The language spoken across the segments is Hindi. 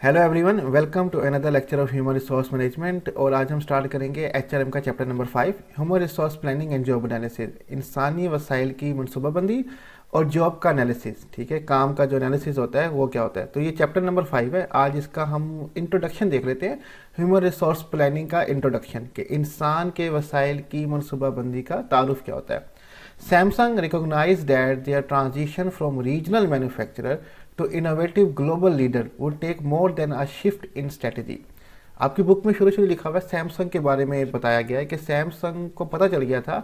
Hello everyone, welcome to another lecture of human resource management. और आज हम स्टार्ट करेंगे एचआरएम का chapter number 5, human resource planning and job analysis, इंसानी वसाइल की मनसूबाबंदी और जॉब का एनालिसिस। ठीक है, काम का जो एनालिसिस होता है वो क्या होता है। तो ये चैप्टर नंबर 5 है। आज इसका हम इंट्रोडक्शन देख लेते हैं, ह्यूमन रिसोर्स प्लानिंग का इंट्रोडक्शन, कि इंसान के वसाइल की मनसूबाबंदी का तारुफ क्या होता है। Samsung recognized that their transition from regional manufacturer to innovative global leader would take more than a shift in strategy। आपकी बुक में शुरू शुरू लिखा हुआ है, सैमसंग के बारे में बताया गया है कि सैमसंग को पता चल गया था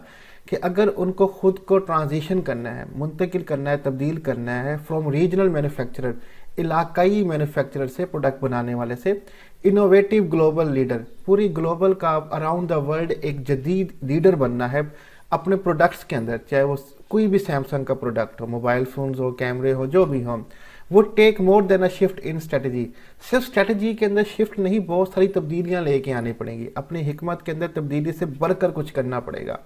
कि अगर उनको खुद को ट्रांजिशन करना है, मुंतकिल करना है, तब्दील करना है फ्रॉम रीजनल मैन्युफैक्चरर, इलाकाई मैन्युफैक्चरर से, प्रोडक्ट बनाने वाले से, इनोवेटिव ग्लोबल लीडर, पूरी ग्लोबल का अराउंड द वर्ल्ड एक जदीद लीडर बनना है अपने प्रोडक्ट्स के अंदर, चाहे वो कोई भी सैमसंग का प्रोडक्ट हो, मोबाइल फोन्स हो, कैमरे हो, जो भी हो, वो take more than a shift in strategy. सिर्फ स्ट्रेटजी के अंदर शिफ्ट नहीं, बहुत सारी तब्दीलियां लेके आनी पड़ेंगी, अपनी हिकमत के अंदर तब्दीली से बढ़कर कुछ करना पड़ेगा।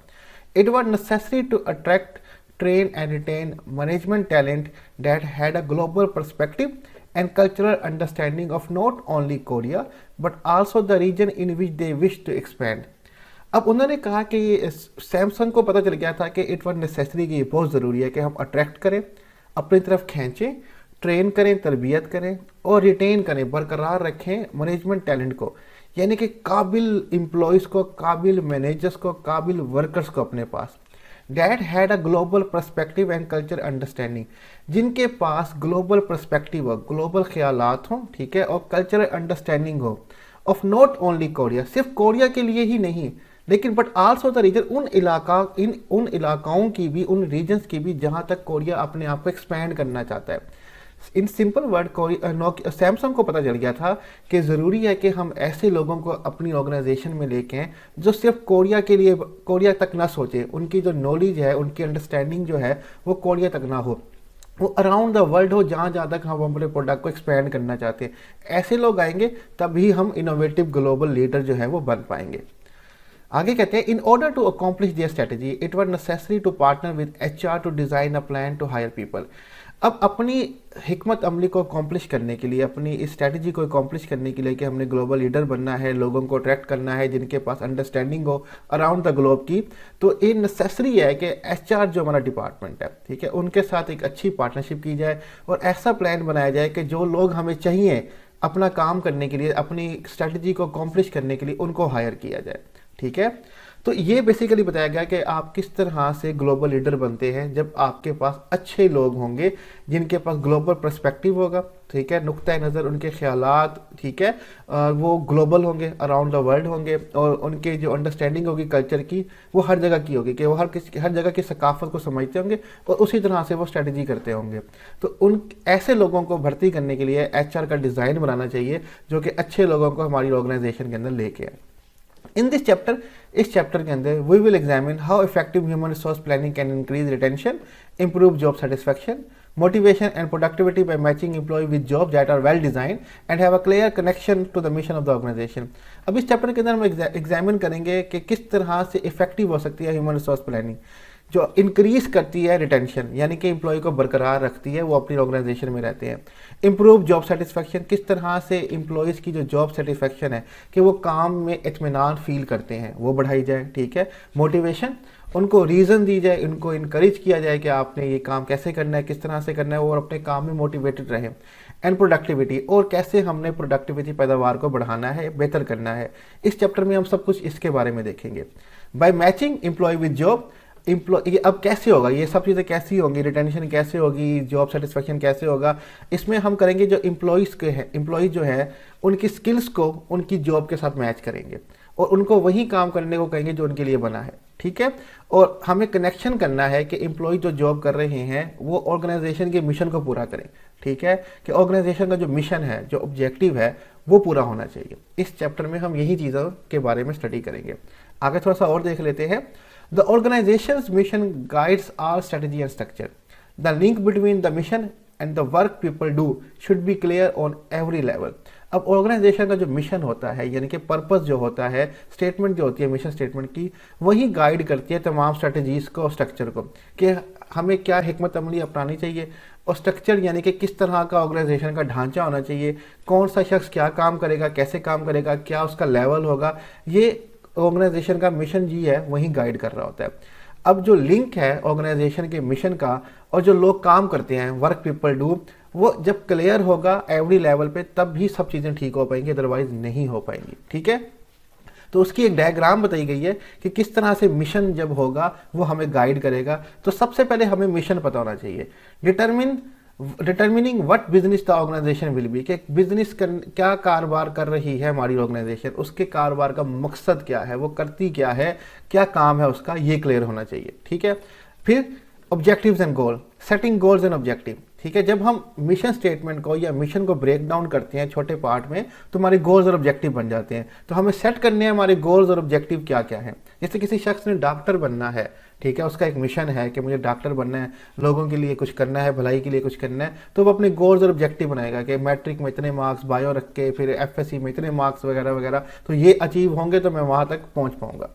It was necessary to attract, train and retain management talent that had a global perspective and cultural understanding of not only Korea but also the region in which they wish to expand। अब उन्होंने कहा कि सैमसंग को पता चल गया था कि इट वॉज नेसेसरी, कि ये बहुत ज़रूरी है कि हम अट्रैक्ट करें, अपनी तरफ खींचें, ट्रेन करें, तरबियत करें और रिटेन करें, बरकरार रखें मैनेजमेंट टैलेंट को, यानी कि काबिल एम्प्लॉयज़ को, काबिल मैनेजर्स को, काबिल वर्कर्स को अपने पास। That had a global perspective and culture understanding, जिनके पास ग्लोबल पर्सपेक्टिव हो, ग्लोबल ख्यालात हों, ठीक है, और कल्चरल अंडरस्टैंडिंग हो ऑफ नॉट ओनली कोरिया, सिर्फ कोरिया के लिए ही नहीं, लेकिन बट आल्सो द रीजन, उन इलाकाओं की भी, उन रीजन्स की भी जहां तक कोरिया अपने आप को एक्सपैंड करना चाहता है। इन सिंपल वर्ड, सैमसंग को पता चल गया था कि ज़रूरी है कि हम ऐसे लोगों को अपनी ऑर्गेनाइजेशन में लेके आएं जो सिर्फ कोरिया के लिए, कोरिया तक ना सोचे, उनकी जो नॉलेज है, उनकी अंडरस्टैंडिंग जो है वो कोरिया तक ना हो, वो अराउंड द वर्ल्ड हो, जहाँ जहाँ तक हम अपने प्रोडक्ट को एक्सपैंड करना चाहते हैं। ऐसे लोग आएंगे तभी हम इनोवेटिव ग्लोबल लीडर जो है वो बन पाएंगे। आगे कहते हैं, in order to accomplish their strategy it was necessary to partner with HR to design a plan to hire people. अब अपनी हिकमत अमली को अकॉम्प्लिश करने के लिए, अपनी इस स्ट्रेटजी को अकॉम्प्लिश करने के लिए कि हमने ग्लोबल लीडर बनना है, लोगों को अट्रैक्ट करना है जिनके पास अंडरस्टैंडिंग हो अराउंड द ग्लोब की, तो ये नेसेसरी है कि एचआर जो हमारा डिपार्टमेंट है, ठीक है, उनके साथ एक अच्छी पार्टनरशिप की जाए और ऐसा प्लान बनाया जाए कि जो लोग हमें चाहिए अपना काम करने के लिए, अपनी स्ट्रेटजी को अकॉम्प्लिश करने के लिए, उनको हायर किया जाए। ठीक है, तो ये बेसिकली बताया गया कि आप किस तरह से ग्लोबल लीडर बनते हैं जब आपके पास अच्छे लोग होंगे जिनके पास ग्लोबल पर्सपेक्टिव होगा, ठीक है, नुक्ता नज़र, उनके ख्यालात, ठीक है, वो ग्लोबल होंगे, अराउंड द वर्ल्ड होंगे, और उनके जो अंडरस्टैंडिंग होगी कल्चर की वो हर जगह की होगी, कि वो हर जगह की सकाफत को समझते होंगे और उसी तरह से वो स्ट्रेटजी करते होंगे। तो उन ऐसे लोगों को भर्ती करने के लिए एचआर का डिज़ाइन बनाना चाहिए जो कि अच्छे लोगों को हमारी ऑर्गेनाइजेशन के अंदर लेके आए। इन दिस चैप्टर, इस चैप्टर के अंदर we will examine how effective human resource planning can increase retention, improve job satisfaction, motivation and productivity by matching employee with jobs that are well designed and have a clear connection to the mission of the organization। अब इस चैप्टर के अंदर हम एग्जामिन करेंगे कि किस तरह से इफेक्टिव हो सकती है ह्यूमन रिसोर्स प्लानिंग, जो इंक्रीज करती है रिटेंशन, यानी कि एम्प्लॉय को बरकरार रखती है, वो अपनी ऑर्गेनाइजेशन में रहते हैं। इम्प्रूव जॉब सेटिस्फेक्शन, किस तरह से एम्प्लॉयज़ की जो जॉब सेटिस्फेक्शन है कि वो काम में इत्मीनान फील करते हैं, वो बढ़ाई जाए। ठीक है, मोटिवेशन, उनको रीज़न दी जाए, उनको इनकरेज किया जाए कि आपने ये काम कैसे करना है, किस तरह से करना है, और अपने काम में मोटिवेटेड रहें। एंड प्रोडक्टिविटी, और कैसे हमने प्रोडक्टिविटी, पैदावार को बढ़ाना है, बेहतर करना है। इस चैप्टर में हम सब कुछ इसके बारे में देखेंगे। By matching employee with job, ये अब कैसे होगा, ये सब चीज़ें कैसी होंगी, रिटेंशन कैसे होगी, जॉब सेटिस्फेक्शन कैसे होगा, इसमें हम करेंगे जो एम्प्लॉयज़ के हैं, एम्प्लॉयज़ जो है उनकी स्किल्स को उनकी जॉब के साथ मैच करेंगे और उनको वही काम करने को कहेंगे जो उनके लिए बना है। ठीक है, और हमें कनेक्शन करना है कि एम्प्लॉय जो जॉब कर रहे हैं वो ऑर्गेनाइजेशन के मिशन को पूरा करें। ठीक है, कि ऑर्गेनाइजेशन का जो मिशन है, जो ऑब्जेक्टिव है, वो पूरा होना चाहिए। इस चैप्टर में हम यही चीज़ों के बारे में स्टडी करेंगे। आगे थोड़ा सा और देख लेते हैं। The organization's mission guides all strategy and structure. The link between the mission and the work people do should be clear on every level। अब ऑर्गेनाइजेशन का जो मिशन होता है, यानी कि पर्पस जो होता है, स्टेटमेंट जो होती है मिशन स्टेटमेंट की, वही गाइड करती है तमाम स्ट्रेटजीज को और स्ट्रक्चर को, कि हमें क्या हिकमत अमली अपनानी चाहिए और स्ट्रक्चर यानी कि किस तरह का ऑर्गेनाइजेशन का ढांचा होना चाहिए, कौन सा शख्स क्या काम करेगा, कैसे काम करेगा, क्या उसका लेवल होगा, ये ऑर्गेनाइजेशन का मिशन जी है वही गाइड कर रहा होता है। अब जो लिंक है ऑर्गेनाइजेशन के मिशन का और जो लोग काम करते हैं, वर्क पीपल डू, वो जब क्लियर होगा एवरी लेवल पे, तब भी सब चीज़ें ठीक हो पाएंगी, अदरवाइज नहीं हो पाएंगी। ठीक है, तो उसकी एक डायग्राम बताई गई है कि किस तरह से मिशन जब होगा वो हमें गाइड करेगा। तो सबसे पहले हमें मिशन पता होना चाहिए। Determining what business the organization will be, कि बिजनेस क्या कारोबार कर रही है हमारी ऑर्गेनाइजेशन, उसके कारोबार का मकसद क्या है, वो करती क्या है, क्या काम है उसका, ये क्लियर होना चाहिए। ठीक है, फिर objectives and goal, setting goals and objective. ठीक है, जब हम मिशन स्टेटमेंट को या मिशन को ब्रेक डाउन करते हैं छोटे पार्ट में, तो हमारे गोल्स और ऑब्जेक्टिव बन जाते हैं। तो हमें सेट करने हैं हमारे गोल्स और ऑब्जेक्टिव क्या क्या हैं। जैसे किसी शख्स ने डॉक्टर बनना है, ठीक है, उसका एक मिशन है कि मुझे डॉक्टर बनना है, लोगों के लिए कुछ करना है, भलाई के लिए कुछ करना है, तो वो अपने गोल्स और ऑब्जेक्टिव बनाएगा कि मैट्रिक में इतने मार्क्स, बायो रख के फिर एफएससी में इतने मार्क्स वगैरह वगैरह, तो ये अचीव होंगे तो मैं वहाँ तक पहुँच पाऊंगा।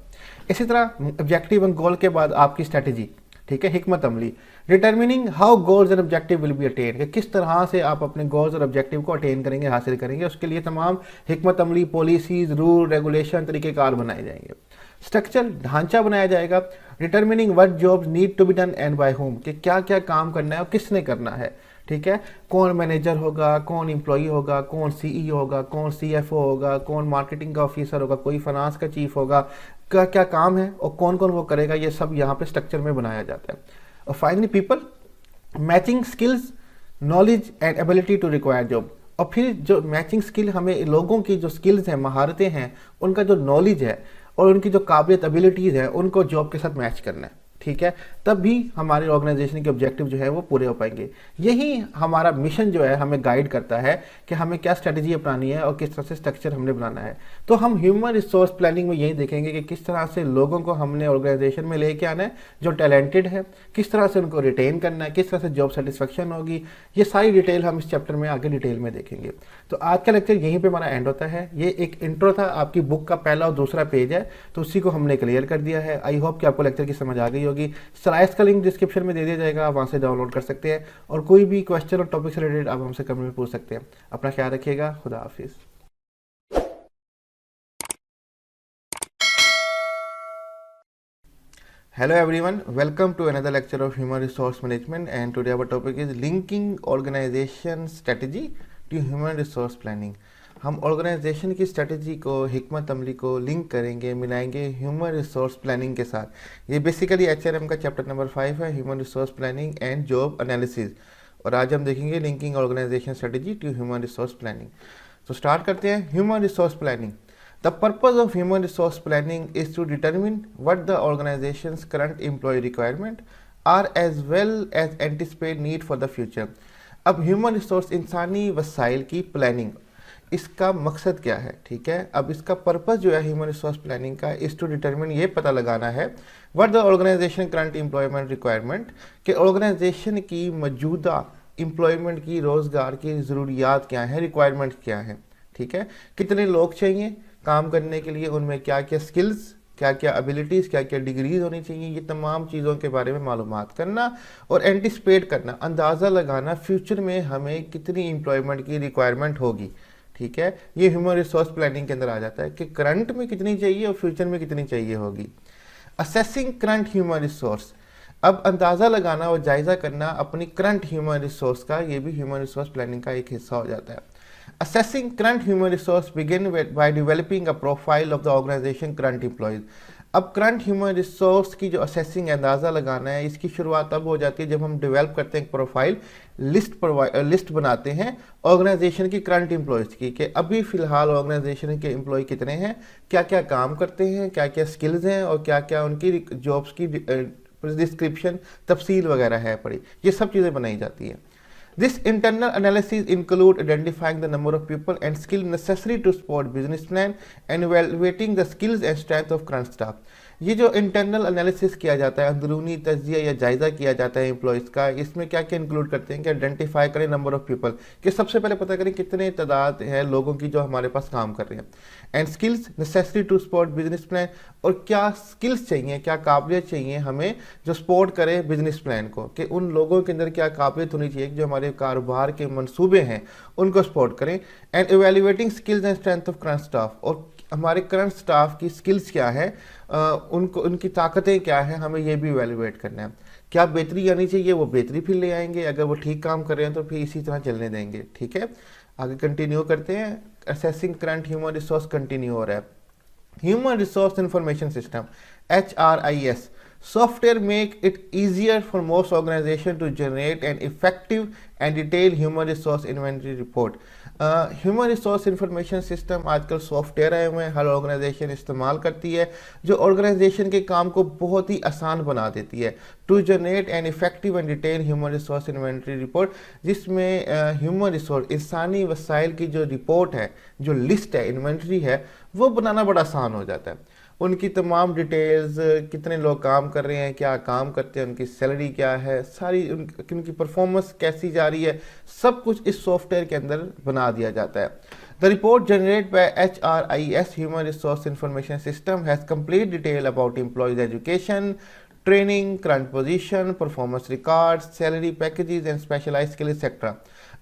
इसी तरह ऑब्जेक्टिव एंड गोल के बाद आपकी स्ट्रैटेजी, ठीक है, हिकमत अमली, determining how goals and objective will be attain, कि किस तरह से आप अपने गोल्स और ऑब्जेक्टिव को अटेन करेंगे, हासिल करेंगे, उसके लिए तमाम हिकमत अमली, पॉलिसीज, रूल, रेगुलेशन, तरीक़ेकार बनाए जाएंगे। स्ट्रक्चर, ढांचा बनाया जाएगा। Determining what jobs need to be done and by whom, कि क्या क्या काम करना है और किसने करना है। ठीक है, कौन मैनेजर होगा, कौन एम्प्लॉई होगा, कौन सीईओ होगा, कौन सीएफओ होगा, कौन मार्केटिंग का ऑफिसर होगा, कोई फाइनेंस का चीफ होगा, क्या क्या काम है और कौन कौन वो करेगा, ये सब यहाँ पे स्ट्रक्चर में बनाया जाता है। और finally people, matching skills, knowledge and ability to require job, और फिर जो मैचिंग स्किल, हमें लोगों की जो स्किल्स हैं, महारतें हैं, उनका जो नॉलेज है और उनकी जो काबिलियत, एबिलिटीज़ है, उनको जॉब के साथ मैच करना है। ठीक है, तब भी हमारे ऑर्गेनाइजेशन के ऑब्जेक्टिव जो है वो पूरे हो पाएंगे। यही हमारा मिशन जो है हमें गाइड करता है कि हमें क्या स्ट्रेटजी अपनानी है और किस तरह से स्ट्रक्चर हमने बनाना है। तो हम ह्यूमन रिसोर्स प्लानिंग में यही देखेंगे कि किस तरह से लोगों को हमने ऑर्गेनाइजेशन में लेके आना है जो टैलेंटेड है, किस तरह से उनको रिटेन करना है, किस तरह से जॉब सेटिस्फेक्शन होगी, ये सारी डिटेल हम इस चैप्टर में आगे डिटेल में देखेंगे। तो आज का लेक्चर यहीं पे हमारा एंड होता है। ये एक इंट्रो था, आपकी बुक का पहला और दूसरा पेज है, तो उसी को हमने क्लियर कर दिया है। आई होप कि आपको लेक्चर की समझ आ गई होगी। स्लाइड्स का लिंक डिस्क्रिप्शन में दे दिया जाएगा, आप वहाँ से डाउनलोड कर सकते हैं और कोई भी क्वेश्चन और टॉपिक से रिलेटेड आप हमसे कमेंट में पूछ सकते हैं। अपना ख्याल रखिएगा, खुदा हाफिज़। Hello everyone, welcome to another lecture of Human Resource Management, and today our topic is linking organization strategy to Human Resource Planning। हम ऑर्गेनाइजेशन की स्ट्रेटजी को, हिकमत अमली को लिंक करेंगे, मिलाएंगे ह्यूमन रिसोर्स प्लानिंग के साथ। ये बेसिकली एचआरएम का चैप्टर नंबर 5 है, human resource planning and job analysis, और आज हम देखेंगे linking organization strategy to human resource planning. तो स्टार्ट करते हैं। Human resource planning, the purpose of human resource planning is to determine what the organization's current employee requirement are as well as anticipate need for the future। अब ह्यूमन रिसोर्स, इंसानी वसाइल की प्लानिंग, इसका मकसद क्या है? ठीक है, अब इसका पर्पस जो है ह्यूमन रिसोर्स प्लानिंग का इज टू डिटरमिन, ये पता लगाना है what the organization current employment requirement, कि ऑर्गेनाइजेशन की मौजूदा एम्प्लॉयमेंट की, रोज़गार की ज़रूरियात क्या है, रिक्वायरमेंट क्या है। ठीक है, कितने लोग चाहिए काम करने के लिए, उनमें क्या क्या स्किल्स, क्या क्या एबिलिटीज़, क्या क्या डिग्रीज होनी चाहिए, ये तमाम चीज़ों के बारे में मालूमात करना और एंटिसिपेट करना, अंदाज़ा लगाना फ्यूचर में हमें कितनी एम्प्लॉयमेंट की रिक्वायरमेंट होगी। ठीक है, ये ह्यूमन रिसोर्स प्लानिंग के अंदर आ जाता है कि करंट में कितनी चाहिए और फ्यूचर में कितनी चाहिए होगी। असेसिंग करंट ह्यूमन रिसोर्स, अब अंदाज़ा लगाना और जायज़ा करना अपनी करंट ह्यूमन रिसोर्स का, ये भी ह्यूमन रिसोर्स प्लानिंग का एक हिस्सा हो जाता है। Assessing current human resource begin by developing a profile of the organization current employees। अब करंट ह्यूमन रिसोर्स की जो असेसिंग, अंदाज़ा लगाना है, इसकी शुरुआत तब हो जाती है जब हम डेवलप करते हैं प्रोफाइल, लिस्ट बनाते हैं ऑर्गेनाइजेशन की करंट एम्प्लॉयज़ की, कि अभी फ़िलहाल ऑर्गेनाइजेशन के एम्प्लॉय कितने हैं, क्या क्या काम करते हैं, क्या क्या स्किल्स हैं और क्या क्या उनकी जॉब्स की डिस्क्रिप्शन, तफसील वगैरह है पड़ी, ये सब चीज़ें बनाई जाती हैं। This internal analysis include identifying the number of people and skill necessary to support business plan and evaluating the skills and strength of current staff। ये जो इंटरनल एनालिसिस किया जाता है, अंदरूनी तज्जिया या जायज़ा किया जाता है एम्प्लॉयज़ का, इसमें क्या क्या इंक्लूड करते हैं कि आइडेंटिफाई करें नंबर ऑफ़ पीपल, कि सबसे पहले पता करें कितने तादाद है लोगों की जो हमारे पास काम कर रहे हैं, and skills necessary to support business plan, और क्या स्किल्स चाहिए, क्या काबिलियत चाहिए हमें जो सपोर्ट करे बिजनेस प्लान को, कि उन लोगों के अंदर क्या काबिलियत होनी चाहिए जो हमारे कारोबार के मंसूबे हैं उनको सपोर्ट करें, and evaluating skills and strength of current staff, और हमारे करंट स्टाफ की स्किल्स क्या है, उनको उनकी ताकतें क्या हैं, हमें ये भी एवेल्युएट करना है। क्या बेहतरी आनी चाहिए, वो बेहतरी फिर ले आएंगे, अगर वो ठीक काम कर रहे हैं तो फिर इसी तरह चलने देंगे। ठीक है, आगे कंटिन्यू करते हैं। Assessing current human resource continue हो रहा है। Human resource information system HRIS software make it easier for most organization to generate an effective and detailed human resource inventory report। Human resource information system आजकल सॉफ्टवेयर आए हुए हैं, हर ऑर्गेनाइजेशन इस्तेमाल करती है, जो ऑर्गेनाइजेशन के काम को बहुत ही आसान बना देती है। To generate an effective and detail human resource inventory report, जिसमें ह्यूमन रिसोर्स इंसानी वसाइल की जो रिपोर्ट है, जो लिस्ट है, इन्वेंटरी है, वो बनाना बड़ा आसान हो जाता है। उनकी तमाम डिटेल्स, कितने लोग काम कर रहे हैं, क्या काम करते हैं, उनकी सैलरी क्या है, सारी उनकी परफॉर्मेंस कैसी जा रही है, सब कुछ इस सॉफ्टवेयर के अंदर बना दिया जाता है। The report generate by HRIS human resource information system has complete detail about employees education, training, current position, performance record, salary packages and specialized skill etcetera.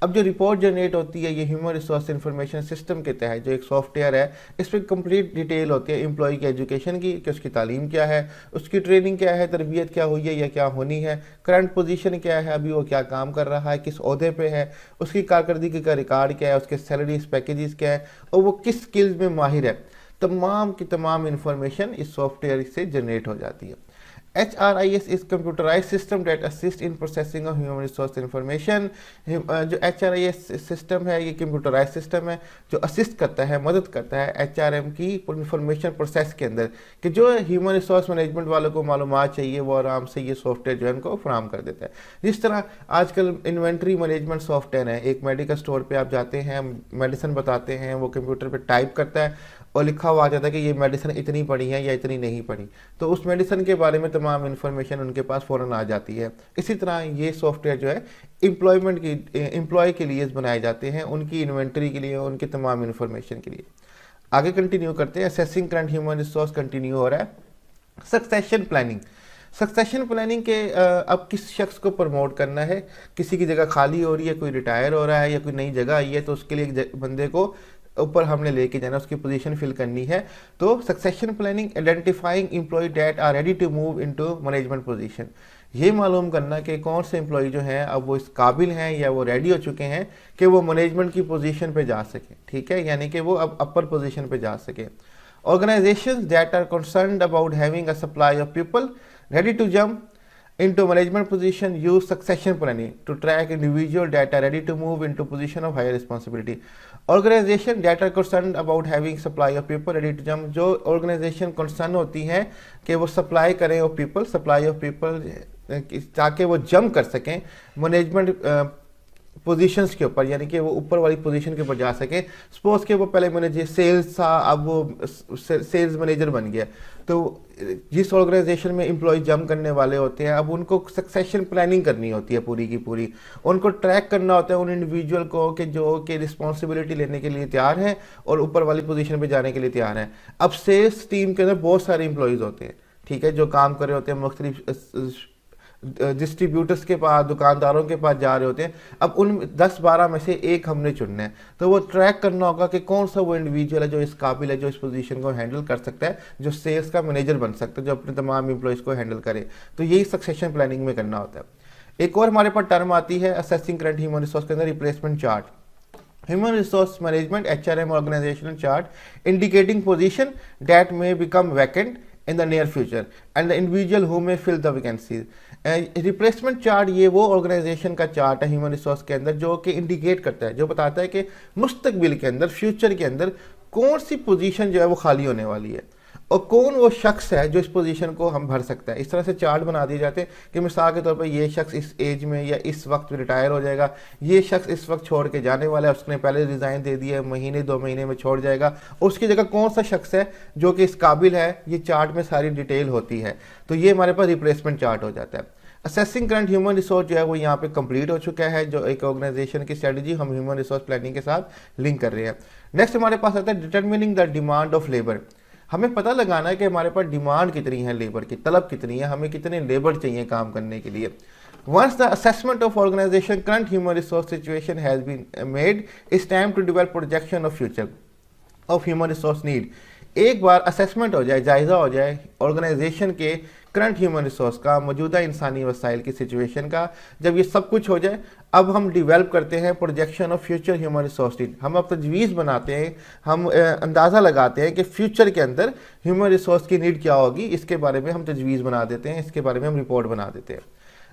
अब जो रिपोर्ट जनरेट होती है ये ह्यूमन रिसोर्स इंफॉर्मेशन सिस्टम के तहत, जो एक सॉफ्टवेयर है, इस पर कंप्लीट डिटेल होती है एम्प्लॉय की एजुकेशन की, कि उसकी तालीम क्या है, उसकी ट्रेनिंग क्या है, तरबियत क्या हुई है या क्या होनी है, करंट पोजीशन क्या है, अभी वो क्या काम कर रहा है, किस ओहदे पे है, उसकी कारकर्दगी का रिकॉर्ड क्या है, उसके सैलरीज पैकेजेस क्या है, और वो किस स्किल्स में माहिर है। तमाम की तमाम इंफॉर्मेशन इस सॉफ्टवेयर से जनरेट हो जाती है। HRIS is computerized system that assist in processing of human resource information। जो HRIS सिस्टम है ये कंप्यूटराइज सिस्टम है जो असिस्ट करता है, मदद करता है HRM की इंफॉर्मेशन प्रोसेस के अंदर, कि जो ह्यूमन रिसोर्स मैनेजमेंट वालों को मालूमात चाहिए वो आराम से ये सॉफ्टवेयर जो है उनको फराहम कर देता है। जिस तरह आजकल इन्वेंट्री मैनेजमेंट सॉफ्टवेयर है, एक मेडिकल स्टोर पर आप जाते हैं, मेडिसिन बताते हैं, वो कंप्यूटर पर टाइप करता है और लिखा हुआ आ जाता है कि ये मेडिसिन इतनी पड़ी है या इतनी नहीं पड़ी, तो उस मेडिसिन के बारे में तमाम इन्फॉर्मेशन उनके पास फ़ौरन आ जाती है। इसी तरह ये सॉफ्टवेयर जो है एम्प्लॉय के लिए बनाए जाते हैं, उनकी इन्वेंटरी के लिए, उनकी तमाम इन्फॉर्मेशन के लिए। आगे कंटिन्यू करते हैं। Assessing current human resource continue हो रहा है। सक्सेशन प्लानिंग, सक्सेशन प्लानिंग के अब किस शख्स को प्रमोट करना है, किसी की जगह खाली हो रही है, कोई रिटायर हो रहा है या कोई नई जगह आई है, तो उसके लिए बंदे को ऊपर हमने लेके जाना, उसकी पोजीशन फिल करनी है। तो succession planning identifying employee that are ready to move into management position, ये मालूम करना कि कौन से एम्प्लॉय जो हैं अब वो इस काबिल हैं या वो रेडी हो चुके हैं कि वो मैनेजमेंट की पोजीशन पे जा सके। ठीक है, यानी कि वो अब अपर पोजीशन पे जा सके। Organizations that are concerned about having a supply of people ready to jump into management position use succession planning to track individual that are ready to move into position of higher responsibility। organization that are concerned about having supply of people ready to jump, जो organization concern होती हैं कि वो supply करें of people, supply of people ताकि वो jump कर सकें management पोजीशंस के ऊपर, यानी कि वो ऊपर वाली पोजीशन के ऊपर जा सके। सपोज के वो पहले मैनेजर सेल्स था, अब वो सेल्स मैनेजर बन गया, तो जिस ऑर्गेनाइजेशन में एम्प्लॉय जंप करने वाले होते हैं अब उनको सक्सेशन प्लानिंग करनी होती है पूरी की पूरी, उनको ट्रैक करना होता है उन इंडिविजुअल को कि जो कि रिस्पॉन्सिबिलिटी लेने के लिए तैयार हैं और ऊपर वाली पोजीशन पे जाने के लिए तैयार हैं। अब सेल्स टीम के अंदर बहुत सारे एम्प्लॉयज़ होते हैं, ठीक है, जो काम कर रहे होते हैं, मुख्तलिफ डिस्ट्रीब्यूटर्स के पास, दुकानदारों के पास जा रहे होते हैं। अब उन 10-12 में से एक हमने चुनना है, तो वो ट्रैक करना होगा कि कौन सा वो इंडिविजुअल है जो इस काबिल है, जो इस पोजीशन को हैंडल कर सकता है, जो सेल्स का मैनेजर बन सकता है, जो अपने तमाम एम्प्लॉयज़ को हैंडल करे। तो यही सक्सेशन प्लानिंग में करना होता है। एक और हमारे पास टर्म आती है असेसिंग करंट ह्यूमन रिसोर्स के अंदर, replacement chart. Human resource management HRM organizational chart indicating position that may become vacant in the near future and the individual who may fill the vacancies। Replacement chart ये वो ऑर्गेनाइजेशन का चार्ट है ह्यूमन रिसोर्स के अंदर जो कि इंडिकेट करता है, जो बताता है कि मुस्तकबिल के अंदर, फ्यूचर के अंदर कौन सी पोजीशन जो है वो खाली होने वाली है और कौन वो शख्स है जो इस पोजीशन को हम भर सकता है। इस तरह से चार्ट बना दिए जाते हैं कि मिसाल के तौर पर ये शख्स इस एज में या इस वक्त रिटायर हो जाएगा, ये शख्स इस वक्त छोड़ के जाने वाला है, उसने पहले रिज़ाइन दे दिया है, महीने 2 महीने में छोड़ जाएगा, और उसकी जगह कौन सा शख्स है जो कि इस काबिल है, ये चार्ट में सारी डिटेल होती है। तो ये हमारे पास रिप्लेसमेंट चार्ट हो जाता है। असेसिंग करंट ह्यूमन रिसोर्स जो है वो यहाँ पे कंप्लीट हो चुका है, जो एक ऑर्गेनाइजेशन की स्ट्रेटजी हम ह्यूमन रिसोर्स प्लानिंग के साथ लिंक कर रहे हैं। नेक्स्ट हमारे पास आता है determining the demand of labour. हमें पता लगाना है कि हमारे पास डिमांड कितनी है, लेबर की तलब कितनी है, हमें कितने लेबर चाहिए काम करने के लिए। Once the assessment of organization current human resource situation has been made, it's time to develop projection of future of human resource need। एक बार असेसमेंट हो जाए, जायज़ा हो जाए ऑर्गेनाइजेशन के करंट ह्यूमन रिसोर्स का, मौजूदा इंसानी वसाइल की सिचुएशन का, जब ये सब कुछ हो जाए, अब हम डिवेल्प करते हैं projection of future human resource need. हम अब तजवीज़ बनाते हैं, हम अंदाज़ा लगाते हैं कि फ्यूचर के अंदर ह्यूमन रिसोर्स की नीड क्या होगी, इसके बारे में हम तजवीज़ बना देते हैं, इसके बारे में हम रिपोर्ट बना देते हैं।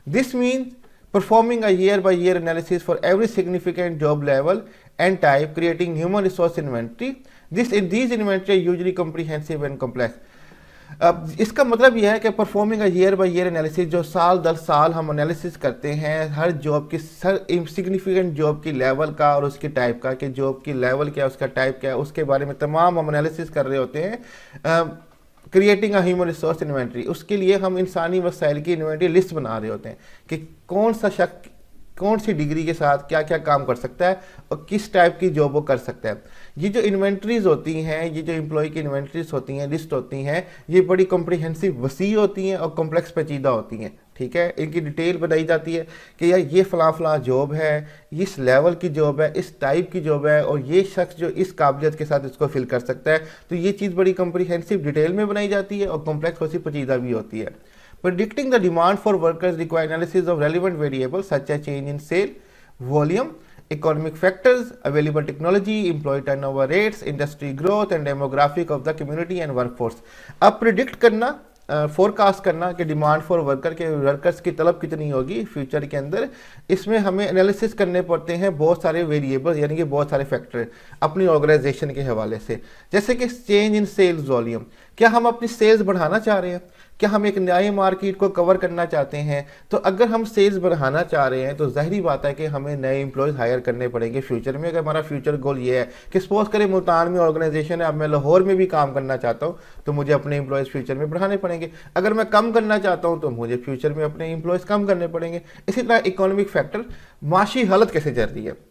This means performing a year-by-year analysis for every significant job level and type, creating human resource inventory. These inventory are usually comprehensive and complex. अब इसका मतलब यह है कि performing year by year analysis, जो साल दर साल हम एनालिसिस करते हैं हर जॉब की, हर सिग्निफिकेंट जॉब की लेवल का और उसके टाइप का, कि जॉब की लेवल क्या है, उसका टाइप क्या है, उसके बारे में तमाम हम एनालिसिस कर रहे होते हैं। Creating a human resource inventory, उसके लिए हम इंसानी वसाइल की इन्वेंट्री लिस्ट बना रहे होते हैं कि कौन सा शख्स कौन सी डिग्री के साथ क्या क्या काम कर सकता है और किस टाइप की जॉब वो कर सकता है। ये जो इन्वेंट्रीज होती हैं, ये जो एम्प्लॉय की इन्वेंट्रीज होती हैं, लिस्ट होती हैं, ये बड़ी कॉम्प्रिहेंसिव वसी होती हैं और कॉम्प्लेक्स पेचीदा होती हैं। ठीक है, इनकी डिटेल बताई जाती है कि यार ये फ़लाँ जॉब है, इस लेवल की जॉब है, इस टाइप की जॉब है, और ये शख्स जो इस काबिलियत के साथ इसको फिल कर सकता है। तो ये चीज़ बड़ी कॉम्प्रिहेंसिव डिटेल में बनाई जाती है और कॉम्प्लेक्स वसी पेचीदा भी होती है। Predicting the demand for workers require analysis of relevant variables such as change in sale, volume, economic factors, available technology, employee turnover rates, industry growth and demographic of the community and workforce। अब प्रिडिक्ट करना, फोरकास्ट करना कि डिमांड फॉर वर्कर्स की तलब कितनी होगी फ्यूचर के अंदर, इसमें हमें एनालिसिस करने पड़ते हैं बहुत सारे वेरिएबल्स, यानी कि बहुत सारे फैक्टर अपनी ऑर्गेनाइजेशन के हवाले से। जैसे कि चेंज इन सेल्स वॉल्यूम, क्या हम अपनी सेल्स बढ़ाना चाह रहे हैं, क्या हम एक नई मार्केट को कवर करना चाहते हैं। तो अगर हम सेल्स बढ़ाना चाह रहे हैं तो ज़ाहिरी बात है कि हमें नए एम्प्लॉयज़ हायर करने पड़ेंगे फ्यूचर में। अगर हमारा फ्यूचर गोल ये है कि सपोज करें मुल्तान में ऑर्गेनाइजेशन है, अब मैं लाहौर में भी काम करना चाहता हूँ, तो मुझे अपने एम्प्लॉयज़ फ्यूचर में बढ़ाने पड़ेंगे। अगर मैं कम करना चाहता हूँ तो मुझे फ्यूचर में अपने एम्प्लॉयज़ कम करने पड़ेंगे। इसी तरह इकोनॉमिक फैक्टर, माशी हालत कैसे चल रही है।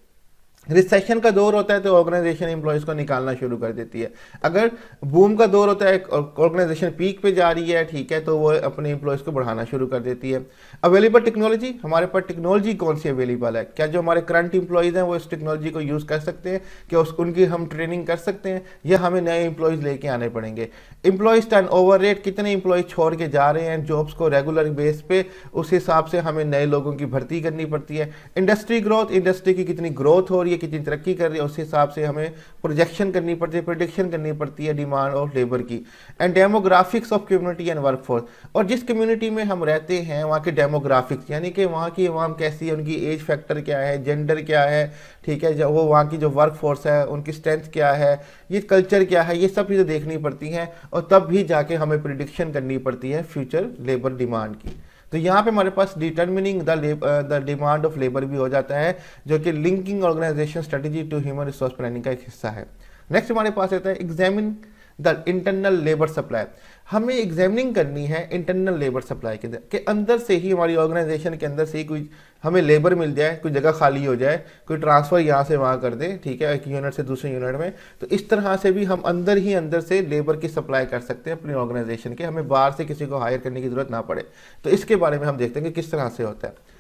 रिसेशन का दौर होता है तो ऑर्गेनाइजेशन एम्प्लॉयज़ को निकालना शुरू कर देती है। अगर बूम का दौर होता है, ऑर्गेनाइजेशन पीक पे जा रही है, ठीक है, तो वो अपने एम्प्लॉयज़ को बढ़ाना शुरू कर देती है। अवेलेबल टेक्नोलॉजी, हमारे पास टेक्नोलॉजी कौन सी अवेलेबल है, क्या जो हमारे करंट एम्प्लॉयज़ हैं वो इस टेक्नोलॉजी को यूज़ कर सकते हैं, क्या उनकी हम ट्रेनिंग कर सकते हैं, या हमें नए एम्प्लॉयज़ लेके आने पड़ेंगे। एम्प्लॉयज़ टर्नओवर रेट, कितने एम्प्लॉयज़ छोड़ के जा रहे हैं जॉब्स को रेगुलर बेस पे, उस हिसाब से हमें नए लोगों की भर्ती करनी पड़ती है। इंडस्ट्री ग्रोथ, इंडस्ट्री की कितनी ग्रोथ हो रही है, कितनी तरक्की कर रही है, उस हिसाब से हमें प्रोजेक्शन करनी पड़ती है, प्रेडिक्शन करनी पड़ती है डिमांड ऑफ लेबर की। And demographics of community and workforce, और जिस कम्युनिटी में हम रहते हैं वहाँ के डेमोग्राफिक्स, यानी कि वहाँ की अवाम कैसी है, उनकी एज फैक्टर क्या है, जेंडर क्या है, ठीक है, जब वो वहाँ की जो वर्क फोर्स है उनकी स्ट्रेंथ क्या है, ये कल्चर क्या है, ये सब चीज़ें देखनी पड़ती हैं, और तब भी जाके हमें प्रिडिक्शन करनी पड़ती है फ्यूचर लेबर डिमांड की। तो यहाँ पे हमारे पास determining the demand of labour भी हो जाता है, जो कि linking organization strategy to human resource planning का एक हिस्सा है। नेक्स्ट हमारे पास आता है examine the internal labour supply. हमें एग्जामिनिंग करनी है इंटरनल लेबर सप्लाई के अंदर से ही, हमारी ऑर्गेनाइजेशन के अंदर से ही कोई हमें लेबर मिल जाए, कोई जगह खाली हो जाए, कोई ट्रांसफ़र यहाँ से वहाँ कर दे, ठीक है, एक यूनिट से दूसरे यूनिट में। तो इस तरह से भी हम अंदर ही अंदर से लेबर की सप्लाई कर सकते हैं अपनी ऑर्गेनाइजेशन के, हमें बाहर से किसी को हायर करने की ज़रूरत ना पड़े। तो इसके बारे में हम देखते हैं कि किस तरह से होता है।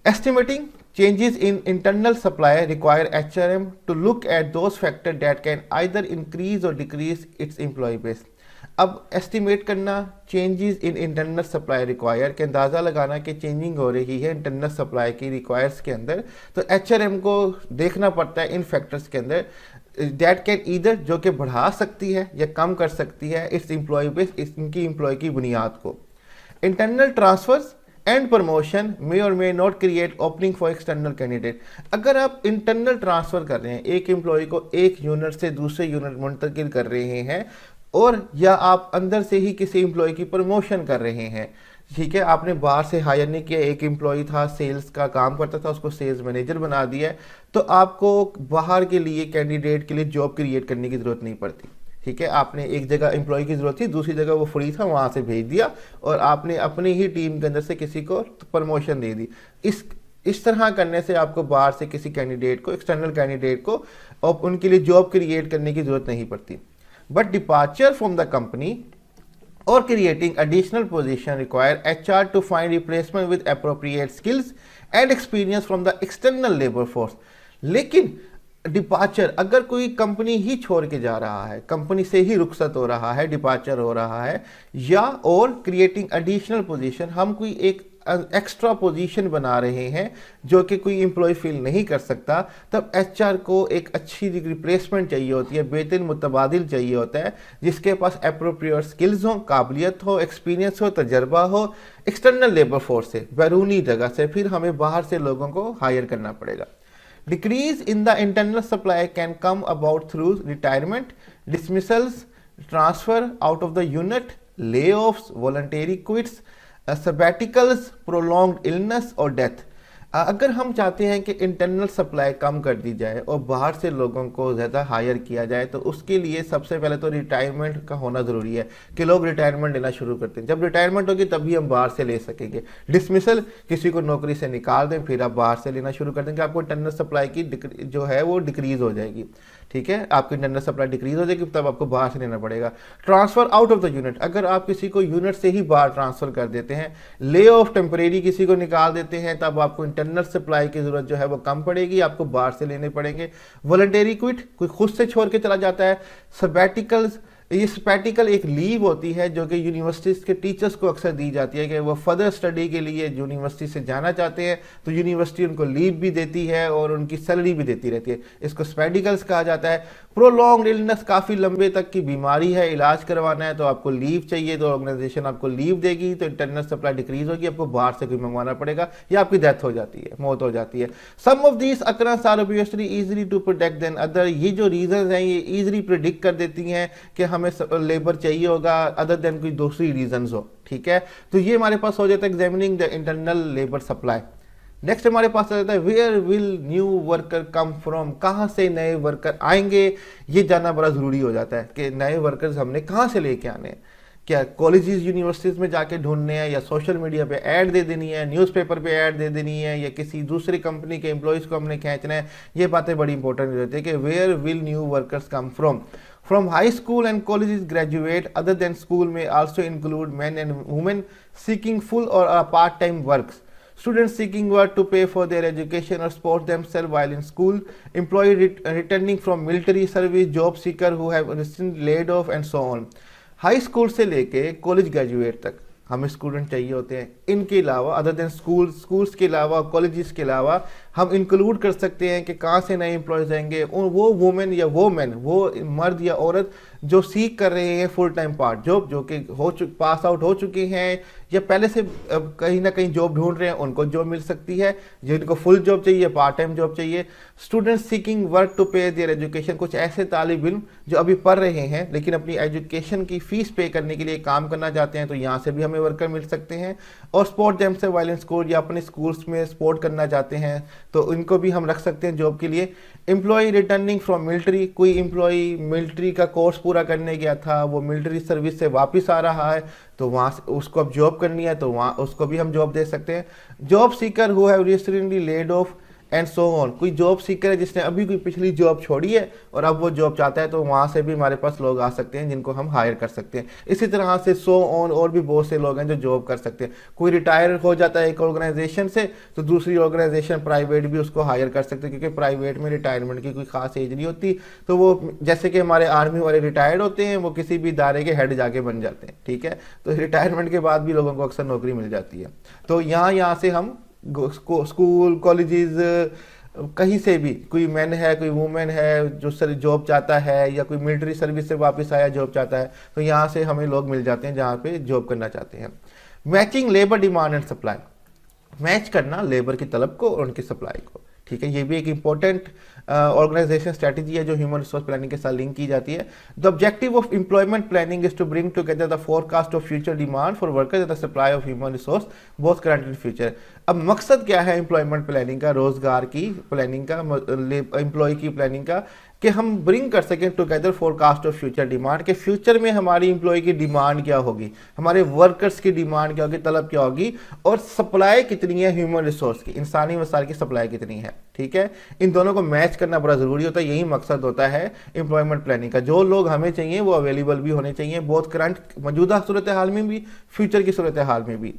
Estimating changes in internal supply require HRM to look at those factors that can either increase or decrease its employee base। अब एस्टिमेट करना changes in internal supply require के अंदाज़ा लगाना कि चेंजिंग हो रही है इंटरनल सप्लाई की रिक्वायर्स के अंदर, तो HRM को देखना पड़ता है इन फैक्टर्स के अंदर दैट कैन ईदर, जो कि बढ़ा सकती है या कम कर सकती है इस एम्प्लॉय बेस, इनकी एम्प्लॉय की बुनियाद को। इंटरनल ट्रांसफर्स एंड प्रमोशन मे और may not create opening for external candidate. अगर आप इंटरनल ट्रांसफ़र कर रहे हैं, एक एम्प्लॉय को एक यूनिट से दूसरे यूनिट मुंतकिल कर रहे हैं, और या आप अंदर से ही किसी एम्प्लॉय की प्रमोशन कर रहे हैं, ठीक है, आपने बाहर से हायर नहीं किया, एक एम्प्लॉय था सेल्स का काम करता था, उसको सेल्स मैनेजर बना दिया है, तो आपको बाहर के लिए कैंडिडेट के लिए जॉब क्रिएट करने की ज़रूरत नहीं पड़ती, ठीक है। आपने एक जगह एम्प्लॉय की ज़रूरत थी, दूसरी जगह वो फ्री था, वहाँ से भेज दिया और आपने अपनी ही टीम के अंदर से किसी को प्रमोशन दे दी। इस तरह करने से आपको बाहर से किसी कैंडिडेट को, एक्सटर्नल कैंडिडेट को, और उनके लिए जॉब क्रिएट करने की ज़रूरत नहीं पड़ती। But departure from the company or creating additional position require HR to find replacement with appropriate skills and experience from the external labor force। लेकिन डिपार्चर, अगर कोई कंपनी ही छोड़ के जा रहा है, कंपनी से ही रुखसत हो रहा है, डिपार्चर हो रहा है, या और क्रिएटिंग एडिशनल पोजीशन, हम कोई एक एक्स्ट्रा पोजीशन बना रहे हैं जो कि कोई एम्प्लॉय फिल नहीं कर सकता, तब एचआर को एक अच्छी रिप्लेसमेंट चाहिए होती है, बेहतरीन मुतबादिल चाहिए होता है, जिसके पास अप्रोप्रिएट स्किल्स हो, काबिलियत हो, एक्सपीरियंस हो, तजर्बा हो, एक्सटर्नल लेबर फोर्स से, बैरूनी जगह से, फिर हमें बाहर से लोगों को हायर करना पड़ेगा। Decrease in the internal supply can come about through retirement, dismissals, transfer out of the unit, layoffs, voluntary quits, sabbaticals, prolonged illness और death। अगर हम चाहते हैं कि इंटरनल सप्लाई कम कर दी जाए और बाहर से लोगों को ज़्यादा हायर किया जाए, तो उसके लिए सबसे पहले तो रिटायरमेंट का होना ज़रूरी है कि लोग रिटायरमेंट लेना शुरू करते हैं। जब रिटायरमेंट होगी तभी हम बाहर से ले सकेंगे। डिसमिसल, किसी को नौकरी से निकाल दें, फिर आप बाहर से लेना शुरू कर देंगे, आपको इंटरनल सप्लाई की जो है वो डिक्रीज़ हो जाएगी, ठीक है, आपकी इंटरनल सप्लाई डिक्रीज हो जाएगी, तब आपको बाहर से लेना पड़ेगा। Transfer out of the unit, अगर आप किसी को यूनिट से ही बाहर ट्रांसफर कर देते हैं, ले ऑफ टेम्परेरी किसी को निकाल देते हैं, तब आपको इंटरनल सप्लाई की जरूरत जो है वो कम पड़ेगी, आपको बाहर से लेने पड़ेंगे। वॉलंटरी क्विट, कोई खुद से छोड़ के चला जाता है। सबैटिकल्स, ये सबैटिकल एक लीव होती है जो कि यूनिवर्सिटीज़ के टीचर्स को अक्सर दी जाती है कि वो फर्दर स्टडी के लिए यूनिवर्सिटी से जाना चाहते हैं, तो यूनिवर्सिटी उनको लीव भी देती है और उनकी सैलरी भी देती रहती है, इसको सबैटिकल्स कहा जाता है। प्रोलॉन्ग्ड इलनेस, काफ़ी लंबे तक की बीमारी है, इलाज करवाना है, तो आपको लीव चाहिए, तो ऑर्गेनाइजेशन आपको लीव देगी, तो इंटरनल सप्लाई डिक्रीज होगी, आपको बाहर से कोई मंगवाना पड़ेगा, या आपकी डेथ हो जाती है, मौत हो जाती है। Some of these occurrences are obviously easily to protect than other, ये जो रीजन हैं ये इजीली प्रिडिक्ट कर देती हैं कि हमें लेबर चाहिए होगा अदर देन कोई दूसरी रीजंस हो, ठीक है। तो ये हमारे पास हो जाता है examining the internal labour supply. Next हमारे पास आ जाता है where will new worker come from, कहाँ से नए वर्कर आएंगे, ये जानना बड़ा ज़रूरी हो जाता है कि नए वर्कर्स हमने कहाँ से लेके आने हैं। क्या कॉलेजेस यूनिवर्सिटीज़ में जाके ढूंढने हैं, या सोशल मीडिया पे ऐड दे देनी है, न्यूज़पेपर पे ऐड दे देनी है, या किसी दूसरी कंपनी के एम्प्लॉयज़ को हमने खींचना है, ये बातें बड़ी इंपॉर्टेंट हो जाती है कि where will new workers come from. From high school and colleges graduate other than school may also include men and women seeking full or part-time works, students seeking work to pay for their education or support themselves while in school, employees returning from military service, job seeker who have recently laid off and so on। High school से लेके कॉलेज ग्रेजुएट तक हमें स्टूडेंट चाहिए होते हैं। इनके अलावा अदर देन स्कूल्स के अलावा, कॉलेजेस के अलावा हम इंक्लूड कर सकते हैं कि कहाँ से नए एम्प्लॉयज़ आएंगे, वो वुमेन या वो मैन, वो मर्द या औरत जो सीख कर रहे हैं फुल टाइम पार्ट जॉब, जो कि पास आउट हो चुके हैं या पहले से कहीं ना कहीं जॉब ढूंढ रहे हैं, उनको जॉब मिल सकती है। जिनको फुल जॉब चाहिए, पार्ट टाइम जॉब चाहिए। स्टूडेंट्स सीकिंग वर्क टू पे देयर एजुकेशन, कुछ ऐसे तालिब इल्म जो अभी पढ़ रहे हैं लेकिन अपनी एजुकेशन की फीस पे करने के लिए काम करना चाहते हैं, तो यहाँ से भी हमें वर्कर मिल सकते हैं। और स्पोर्ट जेम से वायलेंस स्कूल या अपने स्कूल्स में स्पोर्ट करना चाहते हैं, तो इनको भी हम रख सकते हैं जॉब के लिए। एम्प्लॉय रिटर्निंग फ्रॉम मिलिट्री, कोई एम्प्लॉय मिलिट्री का कोर्स पूरा करने गया था, वो मिलिट्री सर्विस से वापस आ रहा है, तो वहाँ से उसको अब जॉब करनी है, तो वहाँ उसको भी हम जॉब दे सकते हैं। Job seeker who have recently laid off and so on, कोई जॉब सीकर है जिसने अभी कोई पिछली जॉब छोड़ी है और अब वो जॉब चाहता है, तो वहाँ से भी हमारे पास लोग आ सकते हैं जिनको हम हायर कर सकते हैं। इसी तरह से सो ऑन और भी बहुत से लोग हैं जो जॉब कर सकते हैं। कोई रिटायर हो जाता है एक ऑर्गेनाइजेशन से, तो दूसरी ऑर्गेनाइजेशन प्राइवेट भी उसको हायर कर सकते हैं, क्योंकि प्राइवेट में रिटायरमेंट की कोई खास एज नहीं होती। तो वो जैसे कि हमारे आर्मी वाले रिटायर्ड होते हैं, वो किसी भी इदारे के हेड जाके बन जाते हैं, ठीक है। तो रिटायरमेंट के बाद भी लोगों को अक्सर नौकरी मिल जाती है। तो यहाँ से हम स्कूल, कॉलेजेस, कहीं से भी कोई मैन है, कोई वुमेन है जो सर जॉब चाहता है, या कोई मिलिट्री सर्विस से वापस आया जॉब चाहता है, तो यहाँ से हमें लोग मिल जाते हैं जहाँ पे जॉब करना चाहते हैं। Matching labour demand and supply, match करना लेबर की तलब को और उनकी सप्लाई को, ठीक है, ये भी एक इंपॉर्टेंट ऑर्गेनाइजेशन स्ट्रेटजी है जो ह्यूमन रिसोर्स प्लानिंग के साथ लिंक की जाती है। The objective of employment planning is to bring together the forecast of future demand for workers and the supply of human resource both current and future. अब मकसद क्या है एम्प्लॉयमेंट प्लानिंग का, रोजगार की प्लानिंग का, एम्प्लॉय की प्लानिंग का, कि हम ब्रिंग कर सकें together forecast of future demand, के फ्यूचर में हमारी एम्प्लॉय की डिमांड क्या होगी, हमारे वर्कर्स की डिमांड क्या होगी, तलब क्या होगी, और सप्लाई कितनी है ह्यूमन रिसोर्स की, इंसानी वसाइल की सप्लाई कितनी है। ठीक है, इन दोनों को मैच करना बड़ा ज़रूरी होता है, यही मकसद होता है एम्प्लॉयमेंट प्लानिंग का। जो लोग हमें चाहिए वो अवेलेबल भी होने चाहिए, बहुत करंट मौजूदा सूरत हाल में भी, फ्यूचर की सूरत हाल में भी।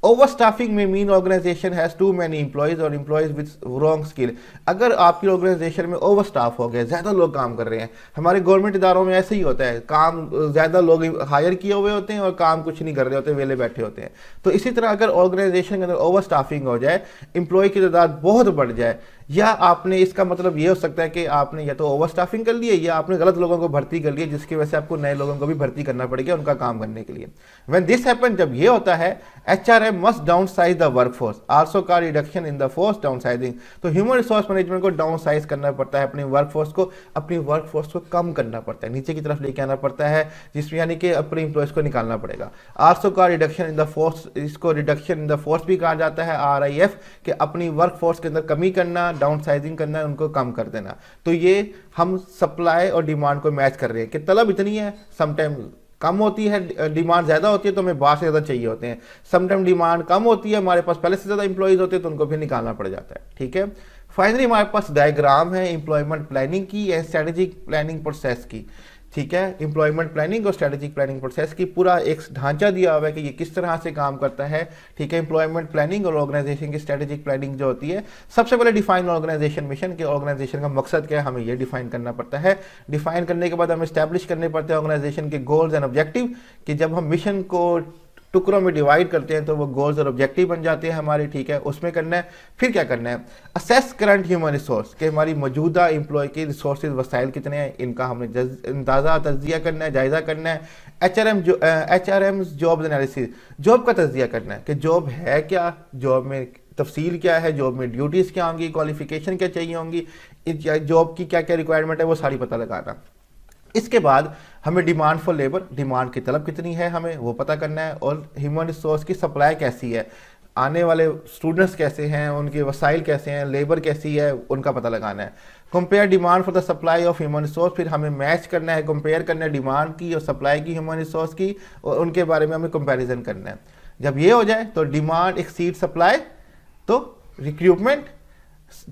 ओवरस्टाफिंग में mean organization has too many employees और एम्प्लॉयज विद रॉन्ग स्किल। अगर आपकी ऑर्गेनाइजेशन में ओवर स्टाफ हो गया, ज़्यादा लोग काम कर रहे हैं, हमारे गवर्नमेंट इदारों में ऐसे ही होता है, काम ज़्यादा लोग हायर किए हुए होते हैं और काम कुछ नहीं कर रहे होते, वेले बैठे होते हैं। तो इसी तरह अगर ऑर्गेनाइजेशन के अंदर ओवर स्टाफिंग हो जाए, एम्प्लॉय की तादाद बहुत बढ़ जाए, या आपने, इसका मतलब ये हो सकता है कि आपने या तो ओवर स्टाफिंग कर ली है या आपने गलत लोगों को भर्ती कर लिया, जिसकी वजह से आपको नए लोगों को भी भर्ती करना पड़ेगा उनका काम करने के लिए। व्हेन दिस हैपन, जब ये होता है, HRM must downsize the workforce also का reduction in the force downsizing. तो ह्यूमन रिसोर्स मैनेजमेंट को डाउन साइज करना पड़ता है, अपनी वर्कफोर्स को कम करना पड़ता है, नीचे की तरफ लेके आना पड़ता है, जिसमें यानी कि अपने इंप्लॉयज को निकालना पड़ेगा। आल्सो का रिडक्शन इन द फोर्स, इसको रिडक्शन इन द फोर्स भी कहा जाता है, RIF, कि अपनी वर्कफोर्स के अंदर कमी करना, डाउन साइजिंग करना, उनको कम कर देना। तो ये हम सप्लाई और डिमांड को मैच कर रहे हैं कि तलब इतनी है, समटाइम कम होती है, डिमांड ज़्यादा होती है तो हमें बाहर से ज़्यादा चाहिए होते हैं, समटाइम डिमांड कम होती है, हमारे पास पहले से ज़्यादा इंप्लॉयज़ होते हैं तो उनको फिर निकालना पड़ जाता है। ठीक है, फाइनली हमारे पास डायग्राम है एम्प्लॉयमेंट प्लानिंग की एंड स्ट्रेटेजिक प्लानिंग प्रोसेस की। ठीक है, एम्प्लॉयमेंट प्लानिंग और स्ट्रेटेजिक प्लानिंग प्रोसेस की पूरा एक ढांचा दिया हुआ है कि ये किस तरह से काम करता है। ठीक है, एम्प्लॉयमेंट प्लानिंग और ऑर्गेनाइजेशन की स्ट्रेटेजिक प्लानिंग जो होती है, सबसे पहले डिफाइन ऑर्गेनाइजेशन मिशन, के ऑर्गेनाइजेशन का मकसद क्या है, हमें ये डिफाइन करना पड़ता है। डिफाइन करने के बाद हमें स्टैब्लिश करने पड़ते हैं ऑर्गेनाइजेशन के गोल्स एंड ऑब्जेक्टिव, कि जब हम मिशन को टुकड़ों में डिवाइड करते हैं तो वो गोल्स और ऑब्जेक्टिव बन जाते हैं हमारे। ठीक है, उसमें करना है। फिर क्या करना है, असेस करंट ह्यूमन रिसोर्स, कि हमारी मौजूदा एम्प्लॉय की रिसोर्सेज वसाइल कितने हैं, इनका हमने अंदाज़ा तज्जिया करना है, जायज़ा करना है। HRM जॉब एनालिसिस, जॉब का तज्जिया करना है कि जॉब है क्या, जॉब में तफसील क्या है, जॉब में ड्यूटीज़ क्या होंगी, क्वालिफिकेशन क्या चाहिए होंगी, जॉब की क्या क्या रिक्वायरमेंट है, वो सारी पता लगाना। इसके बाद हमें डिमांड फॉर लेबर, डिमांड की तलब कितनी है, हमें वो पता करना है, और ह्यूमन रिसोर्स की सप्लाई कैसी है, आने वाले स्टूडेंट्स कैसे हैं, उनके वसाइल कैसे हैं, लेबर कैसी है, उनका पता लगाना है। Compare demand for the supply of human resource, फिर हमें मैच करना है, कंपेयर करना है डिमांड की और सप्लाई की ह्यूमन रिसोर्स की, और उनके बारे में हमें कंपैरिजन करना है। जब ये हो जाए तो डिमांड एक्सीड सप्लाई तो रिक्रूटमेंट,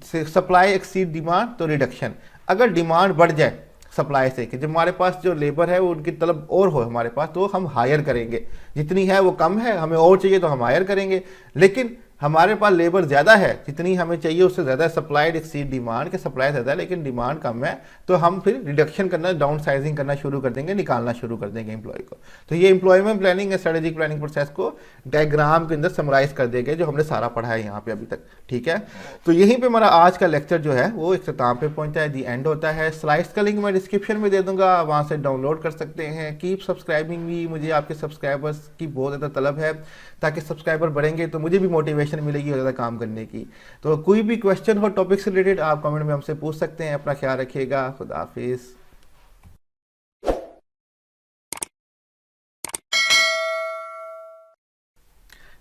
सप्लाई एक्सीड डिमांड तो रिडक्शन। अगर डिमांड बढ़ जाए सप्लाई से, कि जब हमारे पास जो लेबर है वो उनकी तलब और हो हमारे पास, तो हम हायर करेंगे, जितनी है वो कम है, हमें और चाहिए तो हम हायर करेंगे। लेकिन हमारे पास लेबर ज़्यादा है, जितनी हमें चाहिए उससे ज़्यादा, सप्लाइड एक्सीड डिमांड, के सप्लाई ज़्यादा है लेकिन डिमांड कम है, तो हम फिर रिडक्शन करना, डाउन साइजिंग करना शुरू कर देंगे, निकालना शुरू कर देंगे एम्प्लॉय को। तो ये employment planning and strategic planning process को डायग्राम के अंदर समराइज कर देंगे, जो हमने सारा पढ़ा है यहाँ पे अभी तक। ठीक है, तो यहीं पर हमारा आज का लेक्चर जो है वो इख्तिताम पे पहुँचता है, दी एंड होता है। स्लाइड्स का लिंक मैं डिस्क्रिप्शन में दे दूँगा, वहाँ से डाउनलोड कर सकते हैं। कीप सब्सक्राइबिंग भी, मुझे आपके सब्सक्राइबर्स की बहुत ज़्यादा तलब है, ताकि सब्सक्राइबर बढ़ेंगे तो मुझे भी मोटिवेशन मिलेगी ज़्यादा काम करने की। तो कोई भी क्वेश्चन हो टॉपिक से रिलेटेड, आप कमेंट में हमसे पूछ सकते हैं। अपना ख्याल रखिएगा, खुदा हाफिज़।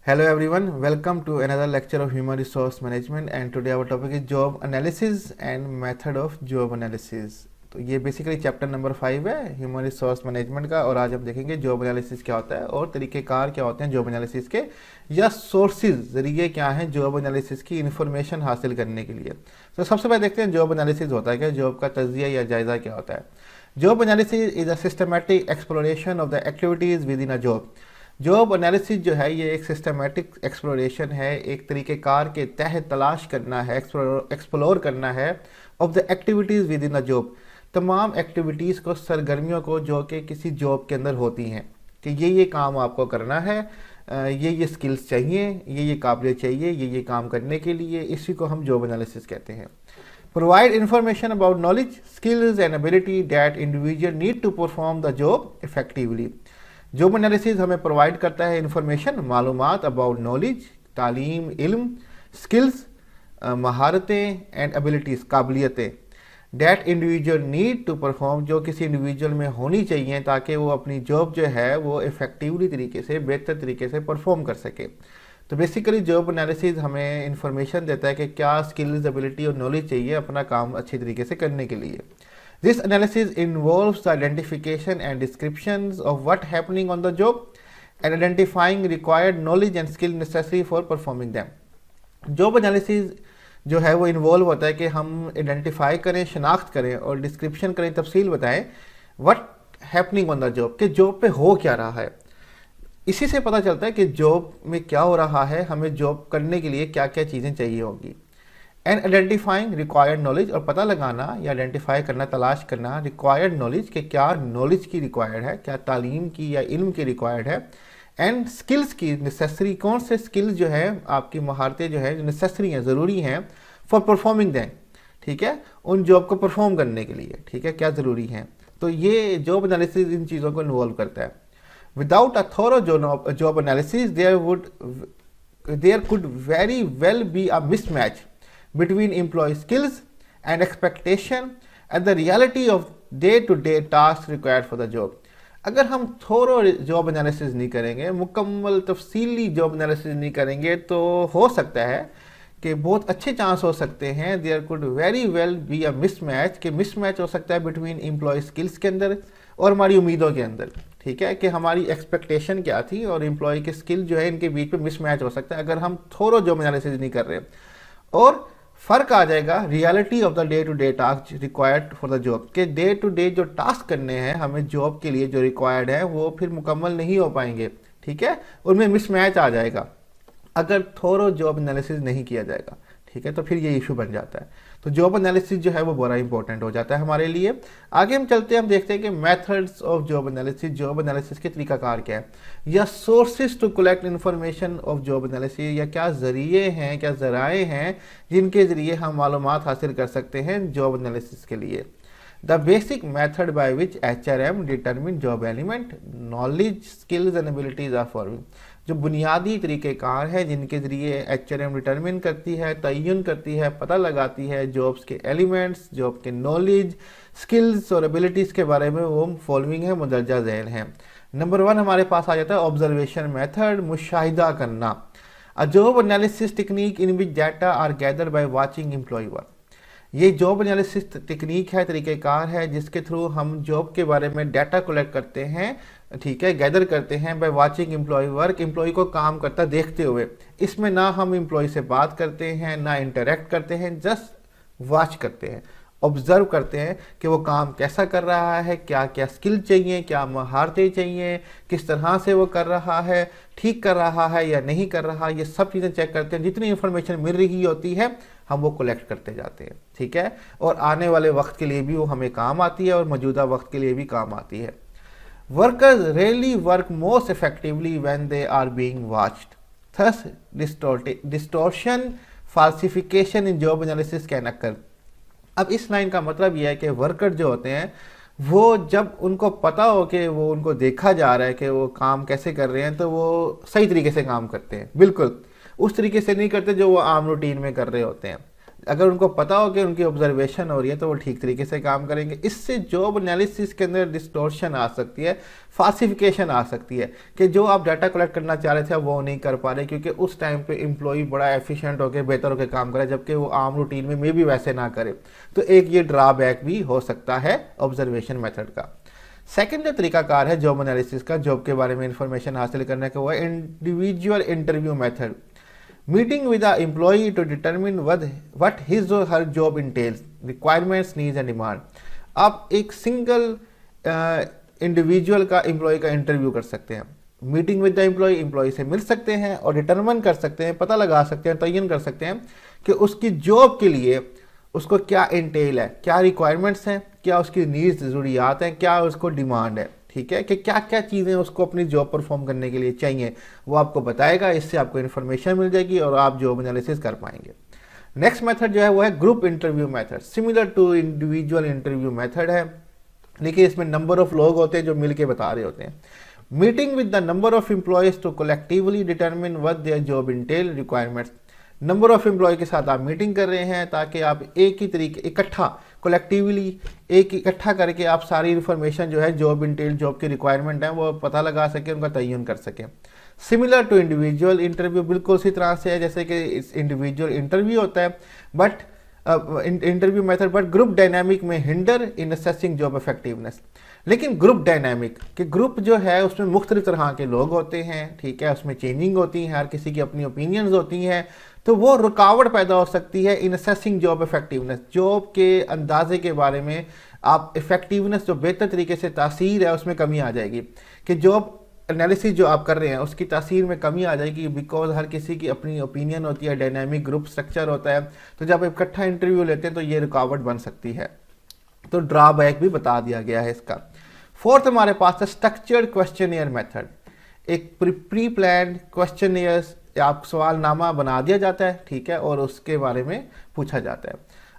Hello everyone, welcome to another lecture of Human Resource Management and today our topic is Job Analysis and Method of Job Analysis। तो ये बेसिकली चैप्टर नंबर 5 है ह्यूमन रिसोर्स मैनेजमेंट का, और आज हम देखेंगे जॉब एनालिसिस क्या होता है और तरीक़ेकार क्या होते हैं जॉब एनालिसिस के, या सोर्सेज ज़रिए क्या हैं जॉब एनालिसिस की इन्फॉर्मेशन हासिल करने के लिए। तो सबसे पहले देखते हैं जॉब एनालिसिस होता है क्या, जॉब का तज्जिया या जायज़ा क्या होता है। Job analysis is a systematic exploration of the activities with in a job. Job analysis जो है ये एक सिस्टमेटिक एक्सप्लोरेशन है, एक तरीक़ेकार के तहत तलाश करना है, एक्सप्लोर करना है of the activities with in a job, तमाम एक्टिविटीज़ को, सरगर्मियों को जो कि किसी जॉब के अंदर होती हैं, कि ये काम आपको करना है, ये स्किल्स चाहिए, ये काबिलियत चाहिए ये काम करने के लिए, इसी को हम जॉब एनालिसिस कहते हैं। Provide information about knowledge, skills and ability that individual need to perform the job effectively. Job analysis हमें प्रोवाइड करता है इंफॉर्मेशन, मालूमात अबाउट नॉलेज, तालीम, इल्म, स्किल्स महारतें एंड एबिलिटीज़, काबिलियतें that individual need to perform, जो किसी इंडिविजुअल में होनी चाहिए ताकि वो अपनी जॉब जो है वो इफ़ेक्टिवली तरीके से, बेहतर तरीके से परफॉर्म कर सके। तो बेसिकली जॉब एनालिसिस हमें इंफॉर्मेशन देता है कि क्या स्किल्स, एबिलिटी और नॉलेज चाहिए अपना काम अच्छी तरीके से करने के लिए। This analysis involves the identification and descriptions of what happening on the job and identifying required knowledge and skill necessary for performing them. Job analysis जो है वो इन्वॉल्व होता है कि हम आइडेंटिफाई करें, शनाख्त करें और डिस्क्रिप्शन करें, तफसील बताएं what happening on the job, कि जॉब पे हो क्या रहा है। इसी से पता चलता है कि जॉब में क्या हो रहा है, हमें जॉब करने के लिए क्या क्या चीज़ें चाहिए होंगी। एंड आइडेंटिफाइंग रिक्वायर्ड नॉलेज, और पता लगाना या आइडेंटिफाई करना, तलाश करना रिक्वायर्ड नॉलेज कि क्या नॉलेज की रिक्वायर्ड है, क्या तालीम की या इल्म की रिक्वायर्ड है। एंड स्किल्स की नेसेसरी, कौन से स्किल्स जो है आपकी महारतें जो है जो नेसेसरी हैं, ज़रूरी हैं फॉर परफॉर्मिंग दैम, ठीक है, उन जॉब को परफॉर्म करने के लिए, ठीक है, क्या ज़रूरी हैं। तो ये जॉब एनालिसिस इन चीज़ों को इन्वॉल्व करता है। Without a thorough job analysis there could very well be a mismatch between employee skills and expectation and the reality of day-to-day tasks required for the job। अगर हम थोरो जॉब एनालिसिस नहीं करेंगे, मुकम्मल तफसीली जॉब एनालिसिस नहीं करेंगे, तो हो सकता है कि बहुत अच्छे चांस हो सकते हैं, there could very well be a mismatch, कि मिसमैच हो सकता है बिटवीन एम्प्लॉय स्किल्स के अंदर और हमारी उम्मीदों के अंदर, ठीक है, कि हमारी एक्सपेक्टेशन क्या थी और एम्प्लॉय के स्किल जो है इनके बीच में मिसमैच हो सकता है अगर हम थोरो जॉब एनालिसिस नहीं कर रहे। और फ़र्क आ जाएगा reality of the day to day task required for the job, के डे टू डे जो टास्क करने हैं हमें जॉब के लिए जो रिक्वायर्ड है वो फिर मुकम्मल नहीं हो पाएंगे, ठीक है, उनमें मिसमैच आ जाएगा अगर थोरो जॉब एनालिसिस नहीं किया जाएगा, ठीक है, तो फिर ये इशू बन जाता है। तो जॉब एनालिसिस जो है वो बड़ा इंपॉर्टेंट हो जाता है हमारे लिए। आगे हम चलते हैं, हम देखते हैं कि मेथड्स ऑफ जॉब एनालिसिस के तरीकाकार क्या है, या sources to collect information of job analysis, या क्या ज़रिए हैं, क्या ज़राए हैं जिनके ज़रिए हम मालूमात हासिल कर सकते हैं जॉब एनालिसिस के लिए। The basic method by which HRM determine job element, knowledge, skills and abilities are following. जो बुनियादी तरीक़ेकार है जिनके ज़रिए HRM डिटरमिन करती है, तयन करती है, पता लगाती है जॉब्स के एलिमेंट्स, जॉब के नॉलेज, स्किल्स और एबिलिटीज़ के बारे में, वो फॉलोइंग है, मुदर्जा ज़ैल हैं। नंबर 1 हमारे पास आ जाता है ऑब्जर्वेशन मेथड, मुशाहिदा करना। A job analysis technique in which data are gathered by watching employee work. ये जॉब एनालिसिस टेक्निक है, तरीक़ेकार है जिसके थ्रू हम जॉब के बारे में डाटा कलेक्ट करते हैं, ठीक है, गैदर करते हैं by watching employee work, employee को काम करता देखते हुए। इसमें ना हम एम्प्लॉय से बात करते हैं, ना इंटरेक्ट करते हैं, जस्ट वॉच करते हैं, ऑब्जर्व करते हैं कि वो काम कैसा कर रहा है, क्या क्या स्किल चाहिए, क्या महारतें चाहिए, किस तरह से वो कर रहा है, ठीक कर रहा है या नहीं कर रहा, ये सब चीज़ें चेक करते हैं। जितनी इन्फॉर्मेशन मिल रही होती है हम वो कलेक्ट करते जाते हैं, ठीक है, और आने वाले वक्त के लिए भी वो हमें काम आती है और मौजूदा वक्त के लिए भी काम आती है। Workers rarely work most effectively when they are being watched. Thus, distortion, falsification in job analysis can occur. अब इस लाइन का मतलब यह है कि वर्कर जो होते हैं वो जब उनको पता हो कि वो उनको देखा जा रहा है कि वो काम कैसे कर रहे हैं, तो वो सही तरीके से काम करते हैं, बिल्कुल उस तरीके से नहीं करते जो वो आम रूटीन में कर रहे होते हैं। अगर उनको पता हो कि उनकी ऑब्जर्वेशन हो रही है तो वो ठीक तरीके से काम करेंगे। इससे जॉब एनालिसिस के अंदर डिस्टॉर्शन आ सकती है, फाल्सिफिकेशन आ सकती है कि जो आप डाटा कलेक्ट करना चाह रहे थे वो नहीं कर पा रहे, क्योंकि उस टाइम पे एम्प्लॉई बड़ा एफिशिएंट होकर बेहतर होकर काम करे जबकि वो आम रूटीन में भी वैसे ना करे। तो एक ये ड्रॉबैक भी हो सकता है ऑब्जर्वेशन मेथड का। सेकेंड जो तरीकाकार है जॉब एनालिसिस का, जॉब के बारे में इंफॉर्मेशन हासिल करने का, वो है individual interview method. Meeting with the employee to determine what his or her job entails, requirements, needs and demand। आप एक सिंगल इंडिविजुअल का एम्प्लॉय का इंटरव्यू कर सकते हैं, मीटिंग विद द एम्प्लॉय से मिल सकते हैं और डिटरमिन कर सकते हैं, पता लगा सकते हैं, तयन कर सकते हैं कि उसकी जॉब के लिए उसको क्या इंटेल है, क्या रिक्वायरमेंट्स हैं, क्या उसकी नीड्स, ज़रूरियात हैं, क्या उसको डिमांड है, ठीक है, कि क्या क्या चीज़ें उसको अपनी जॉब परफॉर्म करने के लिए चाहिए, वो आपको बताएगा। इससे आपको इन्फॉर्मेशन मिल जाएगी और आप जॉब एनालिसिस कर पाएंगे। नेक्स्ट मेथड जो है वो है group interview method, similar to individual interview method है, लेकिन इसमें नंबर ऑफ लोग होते हैं जो मिल के बता रहे होते हैं। Meeting with the number of employees to collectively determine what their job entail, requirements. Number of employee के साथ आप मीटिंग कर रहे हैं ताकि आप एक ही तरीके इकट्ठा कलेक्टिवली एक इकट्ठा करके आप सारी इन्फॉर्मेशन जो है जॉब इंटेल जॉब की रिक्वायरमेंट है वो पता लगा सकें, उनका तयन कर सकें। सिमिलर टू इंडिविजुअल इंटरव्यू, बिल्कुल उसी तरह से है जैसे कि इंडिविजुअल इंटरव्यू होता है but interview method, but group dynamic में hinder in assessing job effectiveness. लेकिन ग्रुप डायनामिक कि ग्रुप जो है उसमें मुख्तलिफ तरह के लोग होते हैं, ठीक है, उसमें चेंजिंग होती है, हर किसी की अपनी ओपिनियंस होती हैं, तो वो रुकावट पैदा हो सकती है इन असेसिंग जॉब इफेक्टिवनेस। जॉब के अंदाजे के बारे में आप इफेक्टिवनेस जो बेहतर तरीके से तासीर है उसमें कमी आ जाएगी कि जॉब एनालिसिस जो आप कर रहे हैं उसकी तासीर में कमी आ जाएगी, बिकॉज हर किसी की अपनी ओपिनियन होती है, डायनामिक ग्रुप स्ट्रक्चर होता है, तो जब इकट्ठा इंटरव्यू लेते हैं तो ये रुकावट बन सकती है। तो ड्रॉबैक भी बता दिया गया है इसका। फोर्थ हमारे पास है स्ट्रक्चर्ड क्वेश्चनियर मेथड। एक प्री प्लान क्वेश्चनियर आप सवालनामा बना दिया जाता है, ठीक है, और उसके बारे में पूछा जाता है।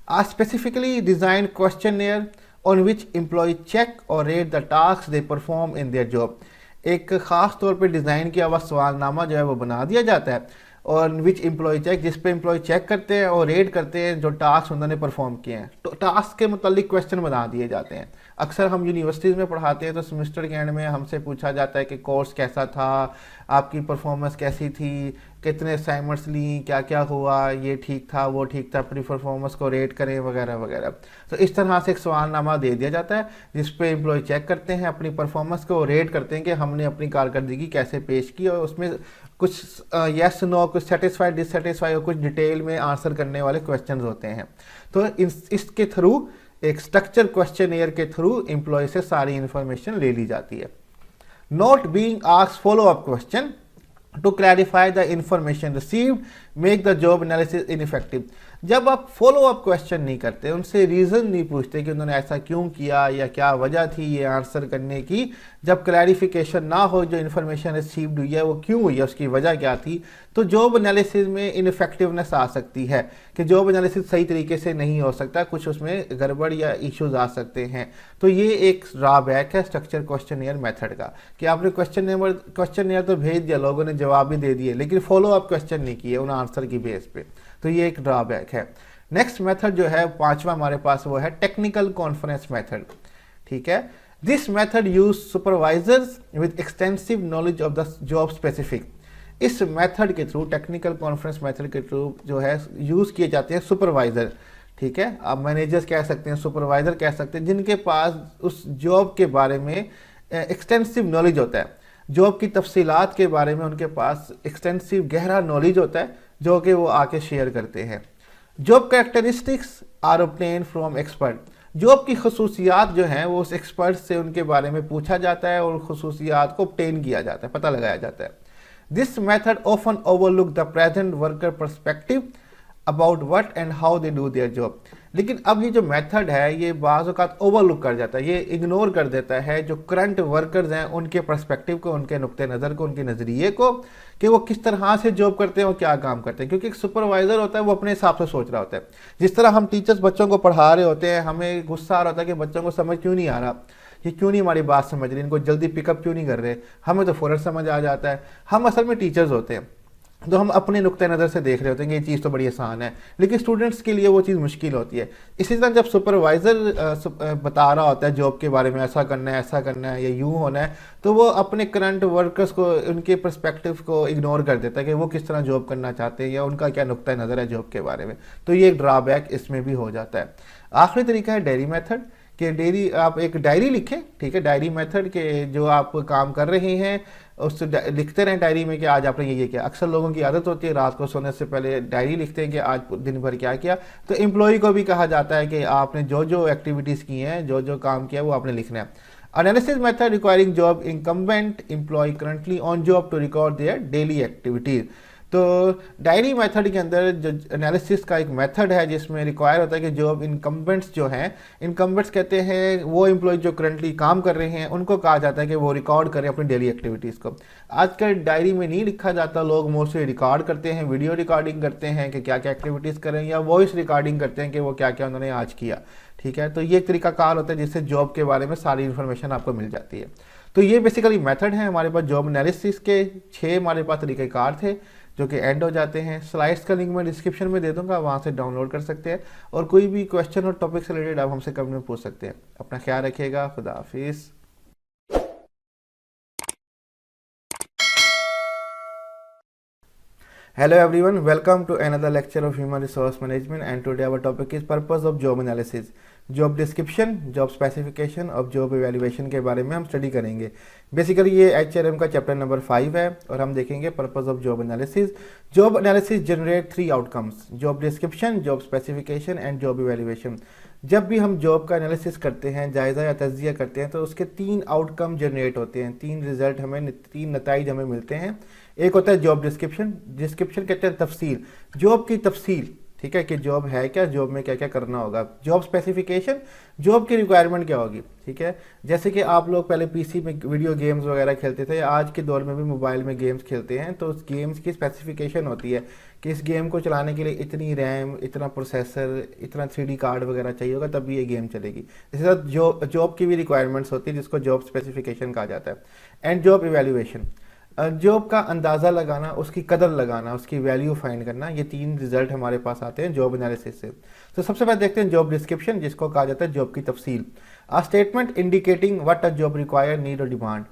A specifically design questionnaire on which employee check or rate the task they perform in their job. एक ख़ास तौर पे डिज़ाइन किया हुआ सवालनामा जो है वो बना दिया जाता है और विच एम्प्लॉय चेक, जिस पे एम्प्लॉय चेक करते हैं और रेट करते हैं जो टास्क उन्होंने परफॉर्म किए हैं। तो टास्क के मुतालिक क्वेश्चन बना दिए जाते हैं। अक्सर हम यूनिवर्सिटीज़ में पढ़ाते हैं तो सेमेस्टर के एंड में हमसे पूछा जाता है कि कोर्स कैसा था, आपकी परफॉर्मेंस कैसी थी, कितने असाइनमेंट्स ली, क्या क्या हुआ, ये ठीक था वो ठीक था, अपनी परफॉर्मेंस को रेट करें वगैरह वगैरह। तो इस तरह से एक सवालनामा दे दिया जाता है जिस पे एम्प्लॉय चेक करते हैं, अपनी परफॉर्मेंस को रेट करते हैं कि हमने अपनी कारकर्दगी कैसे पेश की, और उसमें कुछ यस नो, कुछ सेटिस्फाइड डिससेटिस्फाइड और कुछ डिटेल में आंसर करने वाले क्वेश्चंस होते हैं। तो इसके थ्रू एक स्ट्रक्चर क्वेश्चनियर के थ्रू एम्प्लॉय से सारी इंफॉर्मेशन ले ली जाती है। Not being asked follow up question to clarify the information received make the job analysis ineffective. जब आप फॉलो अप क्वेश्चन नहीं करते, उनसे रीज़न नहीं पूछते कि उन्होंने ऐसा क्यों किया या क्या वजह थी ये आंसर करने की, जब क्लैरिफिकेशन ना हो जो इन्फॉर्मेशन रिसीव्ड हुई है वो क्यों हुई है, उसकी वजह क्या थी, तो जॉब एनालिसिस में इनइफेक्टिवनेस आ सकती है कि जॉब एनालिसिस सही तरीके से नहीं हो सकता, कुछ उसमें गड़बड़ या इश्यूज आ सकते हैं। तो ये एक ड्रॉबैक है स्ट्रक्चर क्वेश्चनियर मेथड का कि आपने क्वेश्चनियर तो भेज दिया, लोगों ने जवाब भी दे दिए, लेकिन फॉलो अप क्वेश्चन नहीं किए उन आंसर की बेस पे, तो ये एक ड्रॉबैक है। नेक्स्ट मेथड जो है पांचवा हमारे पास वो है टेक्निकल कॉन्फ्रेंस मेथड, ठीक है। This method use supervisors with extensive knowledge of the job specific. इस मेथड के थ्रू, टेक्निकल कॉन्फ्रेंस मेथड के थ्रू जो है यूज किए जाते हैं सुपरवाइजर, ठीक है, आप मैनेजर्स कह सकते हैं, सुपरवाइजर कह सकते हैं, जिनके पास उस जॉब के बारे में एक्सटेंसिव नॉलेज होता है, जॉब की तफसीलात के बारे में उनके पास एक्सटेंसिव गहरा नॉलेज होता है जो कि वो आके शेयर करते हैं। Job characteristics are obtain from expert. Job की खसूसियात जो हैं वो उस एक्सपर्ट से उनके बारे में पूछा जाता है और खसूसियात को ऑब्टेन किया जाता है, पता लगाया जाता है। This method often overlook the present worker perspective about what and how they do their job. लेकिन अब ये जो मेथड है ये बाज़ औक़ात ओवरलुक कर जाता है, ये इग्नोर कर देता है जो करंट वर्कर्स हैं उनके पर्सपेक्टिव को, उनके नुक्ते नज़र को, उनके नज़रिए को कि वो किस तरह से जॉब करते हैं और क्या काम करते हैं। क्योंकि एक सुपरवाइज़र होता है वो अपने हिसाब से सोच रहा होता है। जिस तरह हम टीचर्स बच्चों को पढ़ा रहे होते हैं, हमें गुस्सा आ रहा होता है कि बच्चों को समझ क्यों नहीं आ रहा, ये क्यों नहीं हमारी बात समझ रही, इनको जल्दी पिकअप क्यों नहीं कर रहे, हमें तो फ़ौरन समझ आ जाता है। हम असल में टीचर्स होते हैं तो हम अपने नुक्ते नज़र से देख रहे होते हैं कि ये चीज़ तो बड़ी आसान है, लेकिन स्टूडेंट्स के लिए वो चीज़ मुश्किल होती है। इसी तरह जब सुपरवाइज़र बता रहा होता है जॉब के बारे में, ऐसा करना है, ऐसा करना है, या यूँ होना है, तो वो अपने करंट वर्कर्स को, उनके पर्सपेक्टिव को इग्नोर कर देता है कि वो किस तरह जॉब करना चाहते हैं या उनका क्या नुक्ता नज़र है जॉब के बारे में। तो ये एक ड्रॉबैक इसमें भी हो जाता है। आखिरी तरीका है डायरी मेथड कि डेली आप एक डायरी लिखें, ठीक है, डायरी मेथड के जो आप काम कर रहे हैं उस लिखते रहें डायरी में कि आज आपने ये किया। अक्सर लोगों की आदत होती है रात को सोने से पहले डायरी लिखते हैं कि आज दिन भर क्या किया। तो एम्प्लॉय को भी कहा जाता है कि आपने जो जो एक्टिविटीज़ की हैं, जो जो काम किया वो आपने लिखना है। Analysis method requiring job incumbent employee currently on job to record their daily activities. तो डायरी मेथड के अंदर जो एनालिसिस का एक मेथड है जिसमें रिक्वायर होता है कि जॉब इनकम्बेंट्स जो हैं, इनकम्बेंट्स कहते हैं वो एम्प्लॉय जो करंटली काम कर रहे हैं, उनको कहा जाता है कि वो रिकॉर्ड करें अपनी डेली एक्टिविटीज़ को। आजकल डायरी में नहीं लिखा जाता, लोग मोस्टली रिकॉर्ड करते हैं, वीडियो रिकॉर्डिंग करते हैं कि क्या क्या एक्टिविटीज़ करें, या वॉइस रिकॉर्डिंग करते हैं कि वो क्या क्या उन्होंने आज किया, ठीक है। तो ये एक तरीका कार होता है जिससे जॉब के बारे में सारी इन्फॉर्मेशन आपको मिल जाती है। तो ये बेसिकली मेथड है हमारे पास जॉब एनालिसिस के 6 हमारे पास तरीक़ेकार थे जो कि एंड हो जाते हैं। स्लाइड्स का लिंक मैं डिस्क्रिप्शन में दे दूंगा, वहाँ से डाउनलोड कर सकते हैं और कोई भी क्वेश्चन और टॉपिक से रिलेटेड आप हमसे कमेंट में पूछ सकते हैं। अपना ख्याल रखिएगा। खुदा हाफिज़। Hello everyone, welcome to another lecture of Human Resource Management, and today our topic is purpose of job analysis. Job description, job specification और जॉब इवैल्यूएशन के बारे में हम स्टडी करेंगे। बेसिकली ये HRM का चैप्टर नंबर 5 है और हम देखेंगे purpose of job analysis. Job analysis generate 3 outcomes: job description, job specification and job evaluation. जब भी हम जॉब का एनालिसिस करते हैं, जायज़ा या तज्जिया करते हैं, तो उसके 3 आउटकम जनरेट होते हैं, 3 रिजल्ट हमें, 3 नताइज हमें मिलते हैं। एक होता है जॉब डिस्क्रिप्शन। डिस्क्रिप्शन कहते हैं तफसील, जॉब की तफसील, ठीक है, कि जॉब है क्या, जॉब में क्या क्या करना होगा। जॉब स्पेसिफिकेशन, जॉब की रिक्वायरमेंट क्या होगी, ठीक है। जैसे कि आप लोग पहले पीसी में वीडियो गेम्स वगैरह खेलते थे, आज के दौर में भी मोबाइल में गेम्स खेलते हैं, तो उस गेम्स की स्पेसिफिकेशन होती है कि इस गेम को चलाने के लिए इतनी रैम, इतना प्रोसेसर, इतना 3D कार्ड वगैरह चाहिए होगा, तभी ये गेम चलेगी। इसी तरह जॉब की भी रिक्वायरमेंट्स होती है, जिसको जॉब स्पेसिफिकेशन कहा जाता है। एंड जॉब इवैल्यूएशन, जॉब का अंदाज़ा लगाना, उसकी कदर लगाना, उसकी वैल्यू फाइंड करना। ये 3 रिजल्ट हमारे पास आते हैं जॉब एनालिसिस से। तो सबसे पहले देखते हैं जॉब डिस्क्रिप्शन, जिसको कहा जाता है जॉब की तफसील। A statement indicating what a job require, need और demand.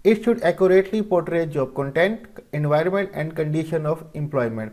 It should accurately portray job content, environment and condition of employment.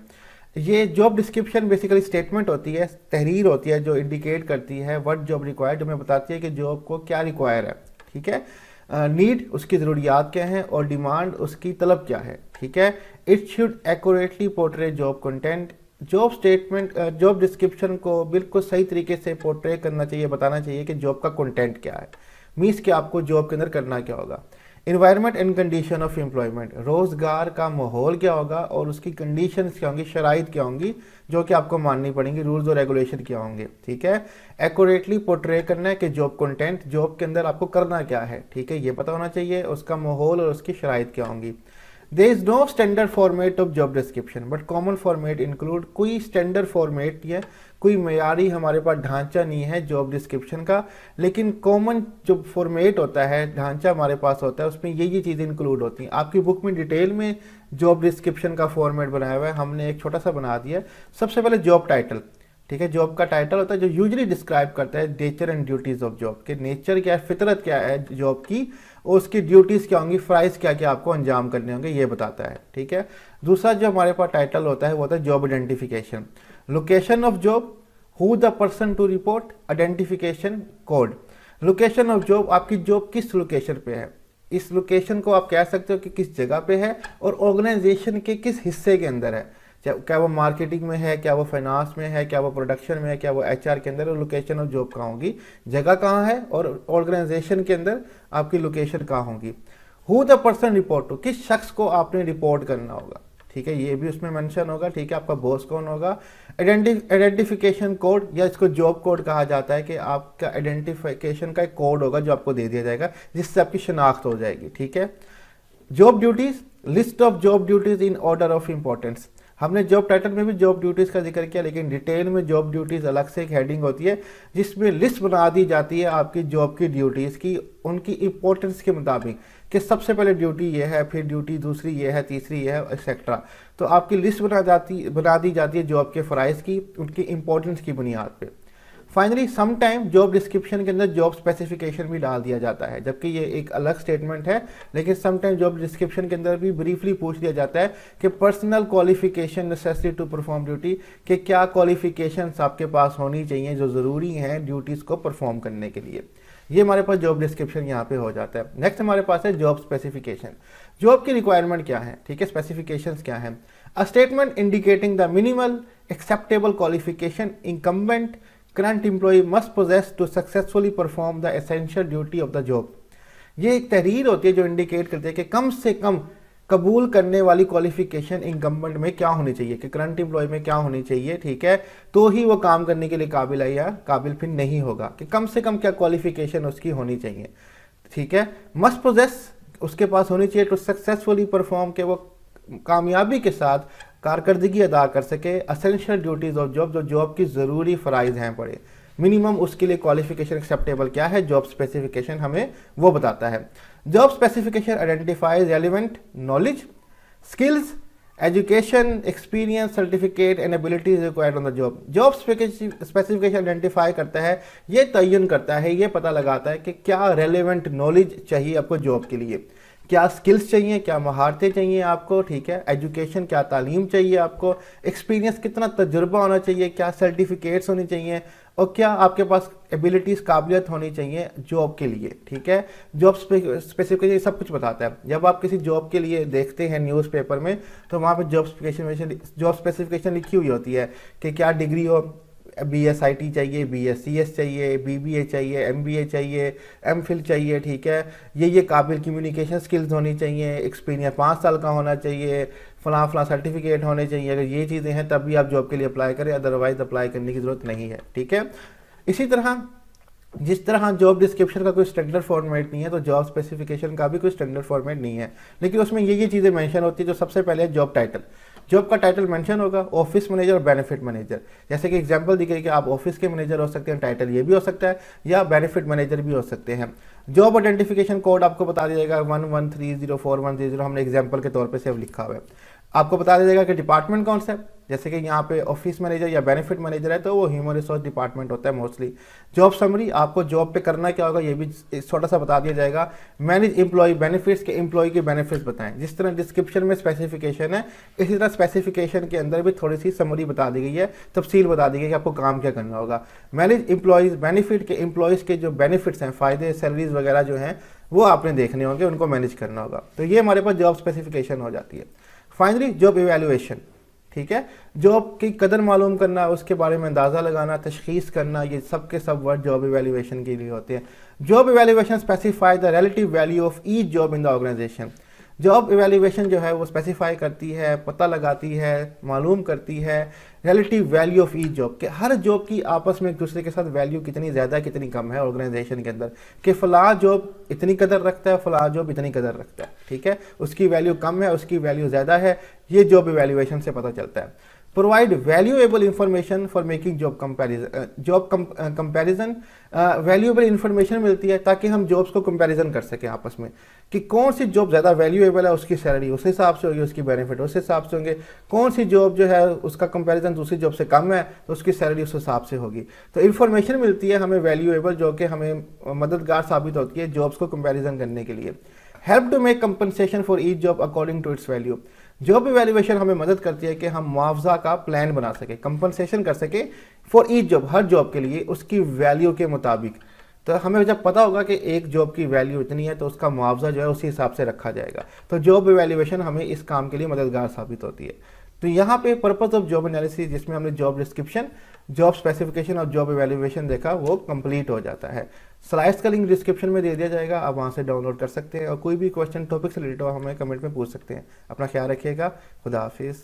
ये जॉब डिस्क्रिप्शन बेसिकली स्टेटमेंट होती है, तहरीर होती है, जो इंडिकेट करती है व्हाट जॉब रिक्वायर, जो हमें बताती है कि जॉब को क्या रिक्वायर है, ठीक है। नीड, उसकी ज़रूरियात क्या हैं, और डिमांड, उसकी तलब क्या है, ठीक है। It should accurately portray job content. Job statement, job description को बिल्कुल सही तरीके से पोर्ट्रे करना चाहिए, बताना चाहिए कि जॉब का कंटेंट क्या है, मीन्स कि आपको जॉब के अंदर करना क्या होगा। Environment and condition of employment, रोज़गार का माहौल क्या होगा और उसकी कंडीशंस क्या होंगी, शराइत क्या होंगी, जो कि आपको माननी पड़ेंगी, रूल्स और रेगुलेशन क्या होंगे, ठीक है। एक्यूरेटली पोर्ट्रे करना है कि जॉब कंटेंट, जॉब के अंदर आपको करना क्या है, ठीक है, ये पता होना चाहिए, उसका माहौल और उसकी शराइत क्या होंगी। There is no standard format of job description but common format include. कोई स्टैंडर्ड फॉर्मेट या कोई मेयारी हमारे पास ढांचा नहीं है जॉब डिस्क्रिप्शन का, लेकिन कॉमन जो फॉर्मेट होता है, ढांचा हमारे पास होता है, उसमें ये चीज़ें इंक्लूड होती हैं। आपकी बुक में डिटेल में जॉब डिस्क्रिप्शन का फॉर्मेट बनाया हुआ है, हमने एक छोटा सा बना दिया। सबसे पहले जॉब टाइटल, ठीक है, जॉब का टाइटल होता है जो यूजुअली डिस्क्राइब करता है nature and duties of job, के नेचर क्या है, फितरत क्या है जॉब की, और उसकी ड्यूटीज़ क्या होंगी, फ्राइज क्या क्या आपको अंजाम करने होंगे, ये बताता है, ठीक है। दूसरा जो हमारे पास टाइटल होता है वो होता है job identification. Location of job, who the person to report, identification code. Location of job, आपकी जॉब किस लोकेशन पे है, इस लोकेशन को आप कह सकते हो कि किस जगह पे है और ऑर्गेनाइजेशन के किस हिस्से के अंदर है, क्या वो मार्केटिंग में है, क्या वो फाइनेंस में है, क्या वो प्रोडक्शन में है, क्या वो HR के अंदर है। लोकेशन ऑफ जॉब कहाँ होगी, जगह कहाँ है, और ऑर्गेनाइजेशन के अंदर आपकी लोकेशन कहाँ होगी। Who the person report to, किस शख्स को आपने रिपोर्ट करना होगा, ठीक है, ये भी उसमें मेंशन होगा, ठीक है। आपका बॉस कौन होगा। आइडेंटिफिकेशन कोड, या इसको जॉब कोड कहा जाता है, कि आपका आइडेंटिफिकेशन का एक कोड होगा जो आपको दे दिया जाएगा, जिससे आपकी शनाख्त हो जाएगी, ठीक है। Job duties, list of job duties in order of importance. हमने जॉब टाइटल में भी जॉब ड्यूटीज़ का जिक्र किया, लेकिन डिटेल में जॉब ड्यूटीज़ अलग से एक हेडिंग होती है, जिसमें लिस्ट बना दी जाती है आपकी जॉब की ड्यूटीज़ की, उनकी इंपॉर्टेंस के मुताबिक, कि सबसे पहले ड्यूटी ये है, फिर ड्यूटी दूसरी ये है, तीसरी ये है, एक्सेट्रा। तो आपकी लिस्ट बना दी जाती है जॉब के फ़राइज़ की, उनकी इंपॉर्टेंस की बुनियाद पर। Finally some time job description के अंदर जॉब स्पेसिफिकेशन भी डाल दिया जाता है, जबकि ये एक अलग स्टेटमेंट है, लेकिन सम टाइम जॉब डिस्क्रिप्शन के अंदर भी ब्रीफली पूछ दिया जाता है कि personal qualification necessary to perform duty, कि क्या क्वालिफिकेशंस आपके पास होनी चाहिए जो ज़रूरी हैं ड्यूटीज़ को परफॉर्म करने के लिए। ये हमारे पास जॉब डिस्क्रिप्शन यहाँ पे हो जाता है। नेक्स्ट हमारे पास है जॉब स्पेसिफिकेशन। जॉब की रिक्वायरमेंट क्या है, ठीक है, स्पेसिफिकेशंस क्या है। अ statement indicating the minimal acceptable qualification incumbent current employee must possess to successfully perform the essential duty of the job। ये एक तहरीर होती है जो इंडिकेट करती है कि कम से कम कबूल करने वाली क्वालिफिकेशन इनकम्बेंट में क्या होनी चाहिए, कि करंट एम्प्लॉय में क्या होनी चाहिए, ठीक है, तो ही वो काम करने के लिए काबिल है या काबिल फिर नहीं होगा, कि कम से कम क्या क्वालिफिकेशन उसकी होनी चाहिए, ठीक है। मस्ट पोजेस, उसके पास होनी चाहिए टू सक्सेसफुली परफॉर्म, के वो कामयाबी के साथ कारकर्दगी अदा कर सके असेंशियल ड्यूटीज़ ऑफ जॉब, जो जॉब की ज़रूरी फ़राइज़ हैं पड़े। मिनिमम उसके लिए क्वालिफिकेशन एक्सेप्टेबल क्या है, जॉब स्पेसिफिकेशन हमें वो बताता है। Job specification identifies relevant knowledge, skills education, experience, certificate and abilities required on the job. Job specification identify करता है, ये तयन करता है, ये पता लगाता है कि क्या रेलेवेंट नॉलेज चाहिए आपको जॉब के लिए, क्या स्किल्स चाहिए, क्या महारतें चाहिए आपको, ठीक है। एजुकेशन, क्या तालीम चाहिए आपको। एक्सपीरियंस, कितना तजुर्बा होना चाहिए, क्या सर्टिफिकेट्स होनी चाहिए, और क्या आपके पास एबिलिटीज़, काबिलियत होनी चाहिए जॉब के लिए, ठीक है। जॉब स्पेसिफिकेशन सब कुछ बताता है। जब आप किसी जॉब के लिए देखते हैं न्यूज़पेपर में, तो वहाँ पे जॉब स्पेसिफिकेशन लिखी हुई होती है कि क्या डिग्री हो, BSIT चाहिए, BScs चाहिए, BBA चाहिए, MBA चाहिए, MPhil चाहिए, ठीक है। ये काबिल कम्युनिकेशन स्किल्स होनी चाहिए, एक्सपीरियंस 5 साल का होना चाहिए, फलां फलां सर्टिफिकेट होने चाहिए। अगर ये चीज़ें हैं तब भी आप जॉब के लिए अप्लाई करें, अदरवाइज अप्लाई करने की ज़रूरत नहीं है, ठीक है। इसी तरह जिस तरह जॉब डिस्क्रिप्शन का कोई स्टैंडर्ड फॉर्मेट नहीं है, तो जॉब स्पेसिफिकेशन का भी कोई स्टैंडर्ड फॉर्मेट नहीं है, लेकिन उसमें ये चीज़ें मेंशन होती है। जो सबसे पहले है जॉब टाइटल। जॉब का टाइटल मेंशन होगा, ऑफिस मैनेजर और बेनिफिट मैनेजर। जैसे कि एग्जांपल दी गई कि आप ऑफिस के मैनेजर हो सकते हैं, टाइटल ये भी हो सकता है, या बेनिफिट मैनेजर भी हो सकते हैं। जॉब आइडेंटिफिकेशन कोड आपको बता दिया जाएगा 11304130, हमने एग्जाम्पल के तौर पर सिर्फ लिखा हुआ है। आपको बता दिया जाएगा कि डिपार्टमेंट कौन सा है, जैसे कि यहाँ पे ऑफिस मैनेजर या बेनिफिट मैनेजर है तो वो ह्यूमन रिसोर्स डिपार्टमेंट होता है मोस्टली। जॉब समरी, आपको जॉब पे करना क्या होगा ये भी छोटा सा बता दिया जाएगा। मैनेज एम्प्लॉय बेनिफिट्स, के एम्प्लॉय के बेनिफिट्स बताएं। जिस तरह डिस्क्रिप्शन में स्पेसिफिकेशन है, इसी तरह स्पेसिफिकेशन के अंदर भी थोड़ी सी समरी बता दी गई है, तफसील बता दी गई है कि आपको काम क्या करना होगा। मैनेज एम्प्लॉयज़ बेनिफिट, के एम्प्लॉयज़ के जो बेनिफिट्स हैं, फ़ायदे, सैलरीज वगैरह जो हैं वो आपने देखने होंगे, उनको मैनेज करना होगा। तो ये हमारे पास जॉब स्पेसिफिकेशन हो जाती है। फाइनली जॉब इवैल्यूएशन, ठीक है। जॉब की कदर मालूम करना, उसके बारे में अंदाज़ा लगाना, तशखीस करना, ये सब के सब वर्ड जॉब इवैल्यूएशन के लिए होते हैं। Job evaluation specify the relative value of each job in the organization. Job evaluation जो है वो स्पेसिफाई करती है, पता लगाती है, मालूम करती है relative value of each job, कि हर जॉब की आपस में एक दूसरे के साथ वैल्यू कितनी ज़्यादा कितनी कम है ऑर्गेनाइजेशन के अंदर, कि फ़लाँ जॉब इतनी कदर रखता है, फ़लाँ जॉब इतनी कदर रखता है, ठीक है। उसकी वैल्यू कम है, उसकी वैल्यू ज़्यादा है, ये जॉब इवैल्यूएशन से पता चलता है। Provide valuable information for making job comparison, valuable information मिलती है ताकि हम जॉब्स को कंपैरिजन कर सकें आपस में, कि कौन सी जॉब ज़्यादा वैल्यूएबल है, उसकी सैलरी उस हिसाब से होगी, उसकी बेनिफिट उस हिसाब से होंगे। कौन सी जॉब जो है उसका कंपैरिजन दूसरी जॉब से कम है तो उसकी सैलरी उस हिसाब से होगी। तो इन्फॉर्मेशन मिलती है हमें वैल्यूएबल, जो कि हमें मददगार साबित होती है जॉब्स को कंपैरिजन करने के लिए। Help to make compensation for each job according to its value. Job evaluation हमें मदद करती है कि हम मुआवजा का प्लान बना सके, कंपनसेशन कर सके for each job, her job के लिए उसकी वैल्यू के मुताबिक। तो हमें जब पता होगा कि एक जॉब की वैल्यू इतनी है तो उसका मुआवजा जो है उसी हिसाब से रखा जाएगा। तो जॉब इवैल्यूएशन हमें इस काम के लिए मददगार साबित होती है। तो यहाँ पे पर्पस ऑफ जॉब एनालिसिस, जिसमें हमने जॉब डिस्क्रिप्शन, जॉब स्पेसिफिकेशन और जॉब इवैल्यूएशन देखा, वो कंप्लीट हो जाता है। स्लाइड्स का लिंक डिस्क्रिप्शन में दे दिया जाएगा, आप वहाँ से डाउनलोड कर सकते हैं, और कोई भी क्वेश्चन टॉपिक से रिलेटेड हो हमें कमेंट में पूछ सकते हैं। अपना ख्याल रखिएगा, खुदा हाफिज़।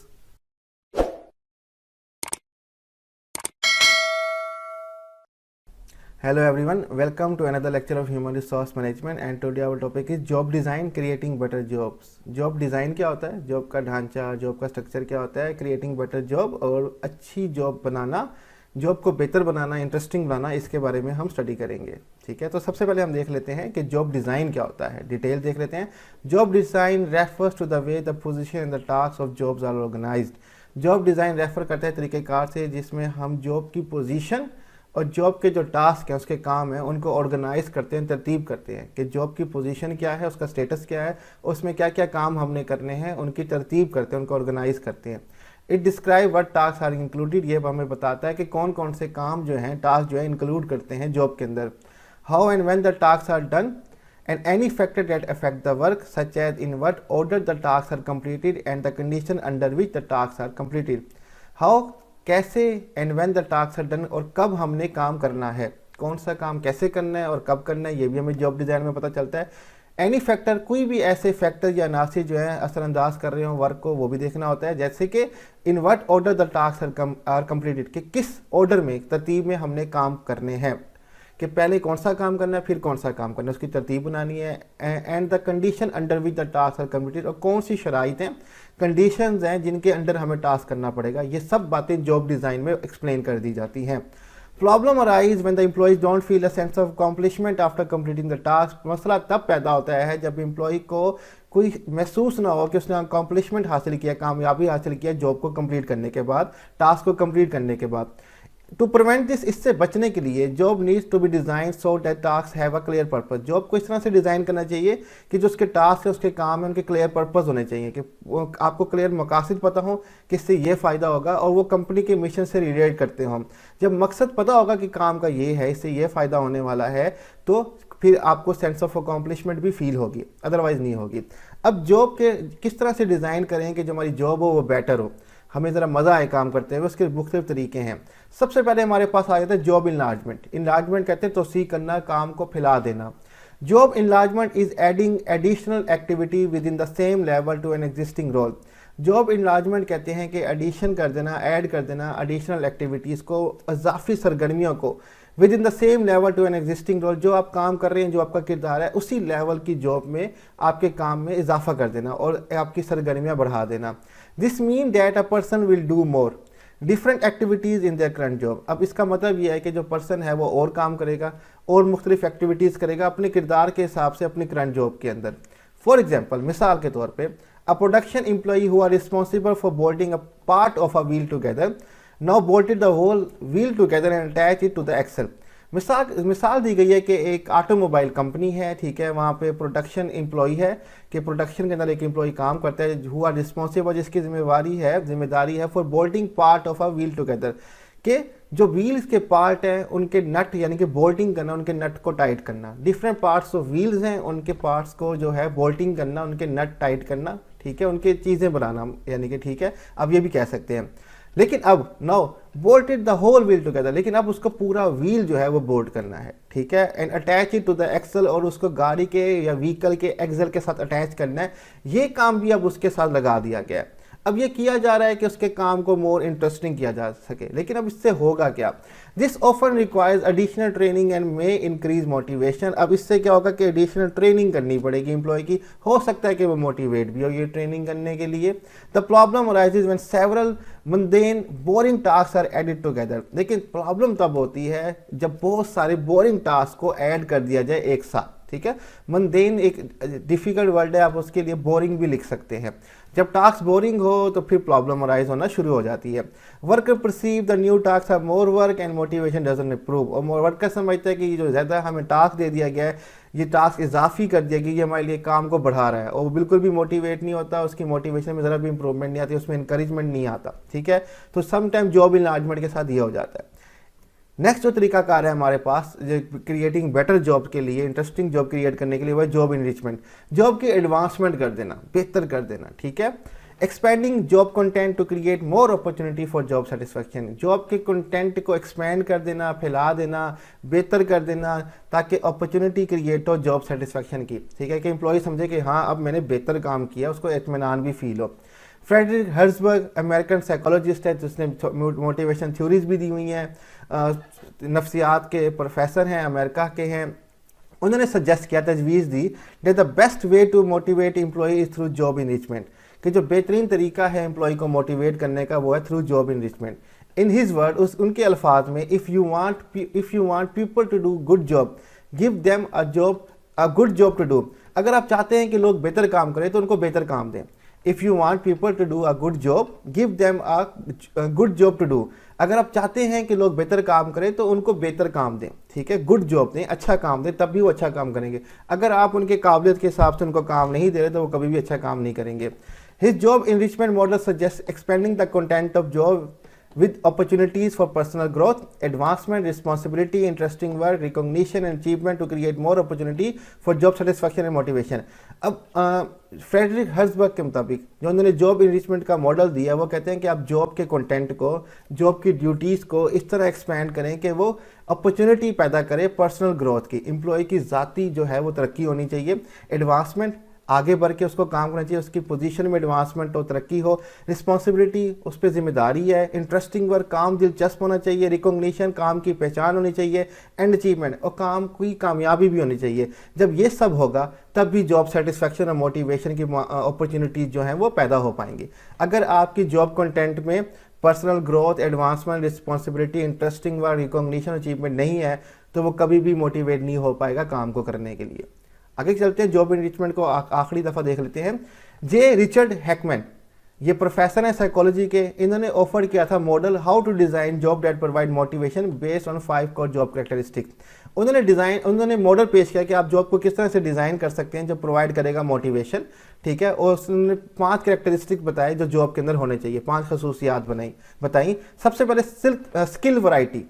Hello everyone, welcome to another lecture of Human Resource Management and today our topic is Job Design Creating Better Jobs. Job Design क्या होता है, जॉब का ढांचा, जॉब का स्ट्रक्चर क्या होता है, क्रिएटिंग बेटर जॉब, और अच्छी जॉब बनाना, जॉब को बेहतर बनाना, इंटरेस्टिंग बनाना, इसके बारे में हम स्टडी करेंगे, ठीक है। तो सबसे पहले हम देख लेते हैं कि जॉब डिज़ाइन क्या होता है, डिटेल देख लेते हैं। Job design refers to the way the position and the task of jobs are organized. Job design refer करता है तरीक़ेकार से जिसमें हम जॉब की पोजीशन और जॉब के जो टास्क हैं, उसके काम हैं, उनको ऑर्गेनाइज करते हैं, तरतीब करते हैं कि जॉब की पोजीशन क्या है, उसका स्टेटस क्या है, उसमें क्या क्या काम हमने करने हैं, उनकी तरतीब करते हैं, उनको ऑर्गेनाइज करते हैं। It describe what task are included, ये हमें बताता है कि कौन कौन से काम जो हैं, टास्क जो है इंक्लूड करते हैं जॉब के अंदर। How and when the task are done and any factor that affect the work, such as in what order the tasks are completed and the condition under which the tasks are completed. How, कैसे, and when the task are done, और कब हमने काम करना है, कौन सा काम कैसे करना है और कब करना है, ये भी हमें जॉब डिज़ाइन में पता चलता है। एनी फैक्टर, कोई भी ऐसे फैक्टर या नासी जो है असरअंदाज कर रहे हो वर्क को, वो भी देखना होता है। जैसे कि in what order the task are completed, कि किस ऑर्डर में, तरतीब में हमने काम करने हैं, कि पहले कौन सा काम करना है फिर कौन सा काम करना है, उसकी तरतीब बनानी है। And the condition under which the task are completed, और कौन सी शराइत हैं, कंडीशंस हैं जिनके अंडर हमें टास्क करना पड़ेगा। ये सब बातें जॉब डिज़ाइन में एक्सप्लेन कर दी जाती हैं। Problem arise when the employees don't feel a sense of accomplishment after completing the task. मसला तब पैदा होता है जब एम्प्लॉय को कोई महसूस ना हो कि उसने अकम्पलिशमेंट हासिल किया, कामयाबी हासिल किया जॉब को कंप्लीट करने के बाद, टास्क को कंप्लीट करने के बाद। टू प्रिवेंट दिस, इससे बचने के लिए job needs to be design so that task have a clear purpose. Job को इस तरह से डिज़ाइन करना चाहिए कि जो उसके टास्क है, उसके काम है, उनके क्लियर पर्पस होने चाहिए, कि आपको क्लियर मकासद पता हो कि इससे ये फ़ायदा होगा और वो कंपनी के मिशन से रिलेट करते हों। जब मकसद पता होगा कि काम का ये है, इससे ये फ़ायदा होने वाला है, तो फिर आपको सेंस ऑफ अकॉम्प्लिशमेंट भी फील होगी, अदरवाइज़ नहीं होगी। अब जॉब के किस तरह से डिज़ाइन करें कि जो हमारी जॉब हो वो बेटर हो, हमें ज़रा मज़ा आए काम करते हुए, उसके मुख्तलिफ तरीके हैं। सबसे पहले हमारे पास आ जाता है जॉब इनलार्जमेंट। इनलार्जमेंट कहते हैं तोसी करना, काम को फैला देना। Job enlargement is adding additional activity within the same level to an existing role. Job enlargement कहते हैं कि एडिशन कर देना, ऐड कर देना एडिशनल एक्टिविटीज़ को, इजाफी सरगर्मियों को within the same level to an existing role. जो आप काम कर रहे हैं, जो आपका किरदार है, उसी लेवल की जॉब में आपके काम में इजाफा कर देना और आपकी सरगर्मियाँ बढ़ा देना। This mean that a person will do more different activities in their current job. अब इसका मतलब यह है कि जो पर्सन है वो और काम करेगा और मुख्तलिफ एक्टिविटीज़ करेगा अपने किरदार के हिसाब से अपनी करंट जॉब के अंदर। फॉर एग्जाम्पल, मिसाल के तौर पे, a production employee who are responsible for bolting a part of a wheel together now bolted the whole wheel together and attach it to the axle. मिसाल दी गई है कि एक ऑटोमोबाइल कंपनी है, ठीक है, वहाँ पे प्रोडक्शन एम्प्लॉई है कि प्रोडक्शन के अंदर एक एम्प्लॉई काम करता है हु आर रिस्पॉन्सिबल, जिसकी जिम्मेदारी है for bolting part of a wheel together, कि जो व्हील्स के पार्ट हैं उनके नट यानी कि बोल्टिंग करना, उनके नट को टाइट करना। डिफरेंट पार्ट्स ऑफ व्हील्स हैं, उनके पार्ट्स को जो है बोल्टिंग करना, उनके नट टाइट करना, ठीक है, उनके चीज़ें बनाना, यानी कि ठीक है, अब ये भी कह सकते हैं। लेकिन अब now bolted the whole wheel together, लेकिन अब उसको पूरा व्हील जो है वो बोल्ट करना है, ठीक है, and attach it to the axle, और उसको गाड़ी के या व्हीकल के एक्सल के साथ अटैच करना है। ये काम भी अब उसके साथ लगा दिया गया है। अब ये किया जा रहा है कि उसके काम को मोर इंटरेस्टिंग किया जा सके। लेकिन अब इससे होगा क्या? This often requires additional training and may increase motivation. अब इससे क्या होगा कि एडिशनल ट्रेनिंग करनी पड़ेगी एम्प्लॉय की, हो सकता है कि वो मोटिवेट भी हो ये ट्रेनिंग करने के लिए। The problem arises when several mundane boring task are added together. लेकिन प्रॉब्लम तब होती है जब बहुत सारे बोरिंग टास्क को ऐड कर दिया जाए एक साथ, ठीक है। मंदेन एक डिफिकल्ट वर्ड है, आप उसके लिए बोरिंग भी लिख सकते हैं। जब टास्क बोरिंग हो तो फिर प्रॉब्लम अराइज होना शुरू हो जाती है। Worker perceive the new task have more work and motivation doesn't improve. और वर्कर समझता है कि जो ज़्यादा हमें टास्क दे दिया गया है, ये टास्क इजाफी कर दिया गया, ये हमारे लिए काम को बढ़ा रहा है, और वो बिल्कुल भी मोटिवेट नहीं होता, उसकी मोटिवेशन में ज़रा भी इंप्रूवमेंट नहीं आती, उसमें इंकरेजमेंट नहीं आता, ठीक है। तो सम टाइम जॉब इनलार्जमेंट के साथ ये हो जाता है। नेक्स्ट जो तरीकाकार है हमारे पास क्रिएटिंग बेटर जॉब के लिए, इंटरेस्टिंग जॉब क्रिएट करने के लिए, वह जॉब इनरिचमेंट। जॉब की एडवांसमेंट कर देना, बेहतर कर देना, ठीक है। Expanding job content to create more opportunity for job satisfaction. Job के कंटेंट को एक्सपेंड कर देना, फैला देना, बेहतर कर देना, ताकि अपॉर्चुनिटी क्रिएट हो जॉब सेटिस्फैक्शन की, ठीक है, कि एम्प्लॉय समझे कि हाँ अब मैंने बेहतर काम किया, उसको इत्मीनान भी फील हो। फ्रेडरिक हर्ट्जबर्ग अमेरिकन साइकोलॉजिस्ट है जिसने मोटिवेशन थ्योरीज भी दी हुई हैं, नफ्सियात के प्रोफेसर हैं, अमेरिका के हैं। उन्होंने सजेस्ट किया, तजवीज़ दी that the best way to motivate employee is through job enrichment, कि जो बेहतरीन तरीका है एम्प्लॉय को मोटिवेट करने का वो है through job enrichment. In his word, उनके अल्फाज में, if you want people to do good job give them a good job to do. अगर आप चाहते हैं कि लोग बेहतर काम करें तो उनको बेहतर काम दें। If you want people to do a good job give them a good job to do. अगर आप चाहते हैं कि लोग बेहतर काम करें तो उनको बेहतर काम दें, ठीक है, गुड जॉब दें, अच्छा काम दें, तब भी वो अच्छा काम करेंगे। अगर आप उनके काबिलियत के हिसाब से उनको काम नहीं दे रहे तो वो कभी भी अच्छा काम नहीं करेंगे। His job enrichment model suggest expanding the content of job with opportunities for personal growth, advancement, responsibility, interesting work, recognition and achievement to create more opportunity for job satisfaction and motivation। अब फ्रेडरिक हर्ट्जबर्ग के मुताबिक जो उन्होंने जॉब इनरिचमेंट का मॉडल दिया, वो कहते हैं कि आप जॉब के कंटेंट को, जॉब की ड्यूटीज़ को इस तरह एक्सपेंड करें कि वो अपॉर्चुनिटी पैदा करे पर्सनल ग्रोथ की, एम्प्लॉय की ज़ाती जो है वो तरक्की होनी चाहिए, एडवांसमेंट, आगे बढ़ के उसको काम करना चाहिए, उसकी पोजीशन में एडवांसमेंट हो, तरक्की हो, रिस्पॉन्सिबिलिटी, उस पर जिम्मेदारी है, इंटरेस्टिंग वर्क, काम दिलचस्प होना चाहिए, रिकॉग्निशन, काम की पहचान होनी चाहिए, एंड अचीवमेंट, और काम की कामयाबी भी होनी चाहिए। जब ये सब होगा तब भी जॉब सेटिस्फैक्शन और मोटिवेशन की अपॉर्चुनिटीज़ जो हैं वो पैदा हो पाएंगी। अगर आपकी जॉब कंटेंट में personal growth, advancement, responsibility, interesting work, recognition, achievement नहीं है तो वो कभी भी मोटिवेट नहीं हो पाएगा काम को करने के लिए। आगे चलते हैं, जॉब एनरिचमेंट को आखिरी दफ़ा देख लेते हैं। जे रिचर्ड हैकमैन, ये प्रोफेसर है साइकोलॉजी के, इन्होंने ऑफर किया था model how to design job that provide motivation based on 5 core job characteristics. उन्होंने मॉडल पेश किया कि आप जॉब को किस तरह से डिज़ाइन कर सकते हैं जो प्रोवाइड करेगा मोटिवेशन, ठीक है। और उसने 5 कैरेक्टरिस्टिक बताए जो जॉब के अंदर होने चाहिए, 5 खसूसियात बताई। सबसे पहले स्किल वैरायटी,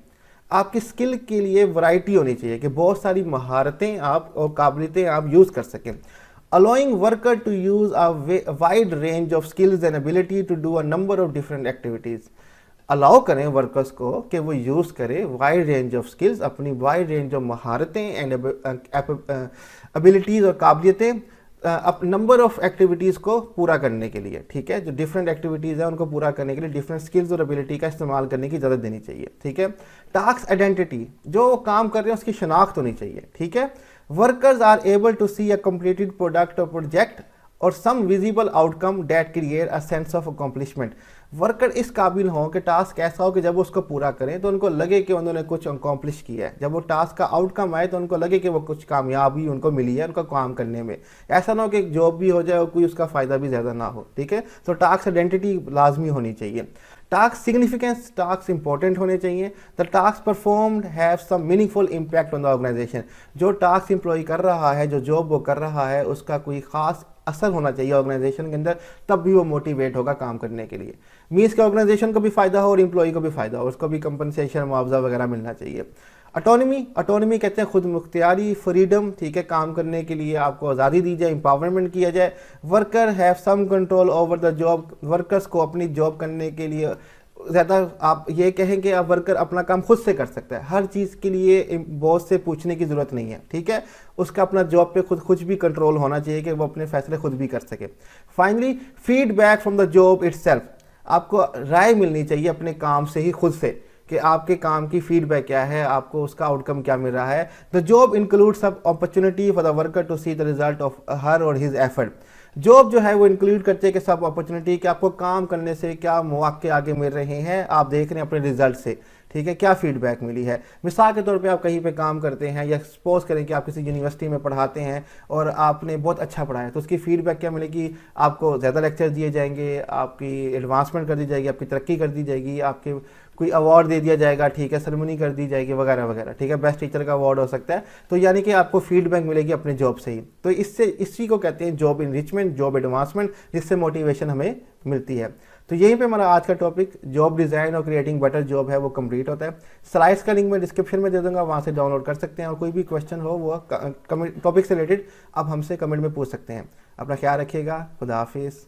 आपकी स्किल के लिए वैरायटी होनी चाहिए कि बहुत सारी महारतें आप और काबिलियतें आप यूज़ कर सकें। allowing worker to use a wide range of skills and ability to do a number of different activities। Allow करें वर्कर्स को कि वो यूज़ करें वाइड रेंज ऑफ स्किल्स, अपनी वाइड रेंज ऑफ महारतें एंड एबिलिटीज़ और काबिलियतें नंबर ऑफ एक्टिविटीज़ को पूरा करने के लिए, ठीक है। जो डिफरेंट एक्टिविटीज़ हैं उनको पूरा करने के लिए डिफरेंट स्किल्स और एबिलिटी का इस्तेमाल करने की इजाज़त देनी चाहिए, ठीक है। टास्क आइडेंटिटी, जो काम कर रहे हैं उसकी शनाख्त होनी चाहिए, ठीक है। Workers are able to see a completed product or project or some visible outcome that create a sense of accomplishment. Worker इस काबिल हों कि टास्क ऐसा हो कि जब वो उसको पूरा करें तो उनको लगे कि उन्होंने कुछ अकॉम्प्लिश किया है, जब वो टास्क का आउटकम आए तो उनको लगे कि वो कुछ कामयाबी उनको मिली है उनका काम करने में। ऐसा ना हो कि जॉब भी हो जाए और कोई उसका फ़ायदा भी ज़्यादा ना हो, ठीक है। तो टास्क आइडेंटिटी लाजमी होनी चाहिए। टास्क सिग्निफिकेंस, टास्क इंपॉर्टेंट होने चाहिए। The task performed have some meaningful impact on the organization, जो टास्क एम्प्लॉय कर रहा है, जो जॉब वो कर रहा है, उसका कोई ख़ास असर होना चाहिए ऑर्गेनाइजेशन के अंदर, तब भी वो मोटिवेट होगा काम करने के लिए। मीन्स के ऑर्गेनाइजेशन को भी फ़ायदा हो और एम्प्लॉय को भी फ़ायदा हो, उसको भी कंपनसेशन, मुआवजा वगैरह मिलना चाहिए। अटोनमी कहते हैं खुद मुख्तियारी, फ्रीडम, ठीक है। काम करने के लिए आपको आज़ादी दी जाए, एम्पावरमेंट किया जाए। Worker have some control over the job, workers को अपनी जॉब करने के लिए ज़्यादा, आप ये कहें कि आप वर्कर अपना काम खुद से कर सकता है, हर चीज़ के लिए बॉस से पूछने की ज़रूरत नहीं है, ठीक है। उसका अपना जॉब पे खुद भी कंट्रोल होना चाहिए कि वो अपने फैसले खुद भी कर सके। Finally feedback from the job itself, आपको राय मिलनी चाहिए अपने काम से ही खुद से कि आपके काम की फीडबैक क्या है, आपको उसका आउटकम क्या मिल रहा है। द जॉब इंक्लूड्स सब opportunity for the worker to see the result of her or his effort. Job जो है वो इंक्लूड करते हैं कि सब अपॉर्चुनिटी कि आपको काम करने से क्या मौके आगे मिल रहे हैं, आप देख रहे हैं अपने रिजल्ट से, ठीक है, क्या फीडबैक मिली है। मिसाल के तौर पे आप कहीं पे काम करते हैं या सपोज करें कि आप किसी यूनिवर्सिटी में पढ़ाते हैं और आपने बहुत अच्छा पढ़ाया, तो उसकी फीडबैक क्या मिलेगी, आपको ज़्यादा लेक्चर दिए जाएंगे, आपकी एडवांसमेंट कर दी जाएगी, आपकी तरक्की कर दी जाएगी, आपके कोई अवार्ड दे दिया जाएगा, ठीक है, सेरेमनी कर दी जाएगी वगैरह वगैरह, ठीक है। बेस्ट टीचर का अवार्ड हो सकता है। तो यानी कि आपको फीडबैक मिलेगी अपने जॉब से ही। तो इसी को कहते हैं जॉब इनरिचमेंट, जॉब एडवांसमेंट, जिससे मोटिवेशन हमें मिलती है। तो यहीं पे हमारा आज का टॉपिक जॉब डिज़ाइन और क्रिएटिंग बेटर जॉब है वो कंप्लीट होता है। स्लाइड्स का लिंक मैं डिस्क्रिप्शन में दे दूंगा, वहाँ से डाउनलोड कर सकते हैं। और कोई भी क्वेश्चन हो वो टॉपिक से रिलेटेड आप हमसे कमेंट में पूछ सकते हैं। अपना ख्याल रखिएगा। खुदा हाफिज़।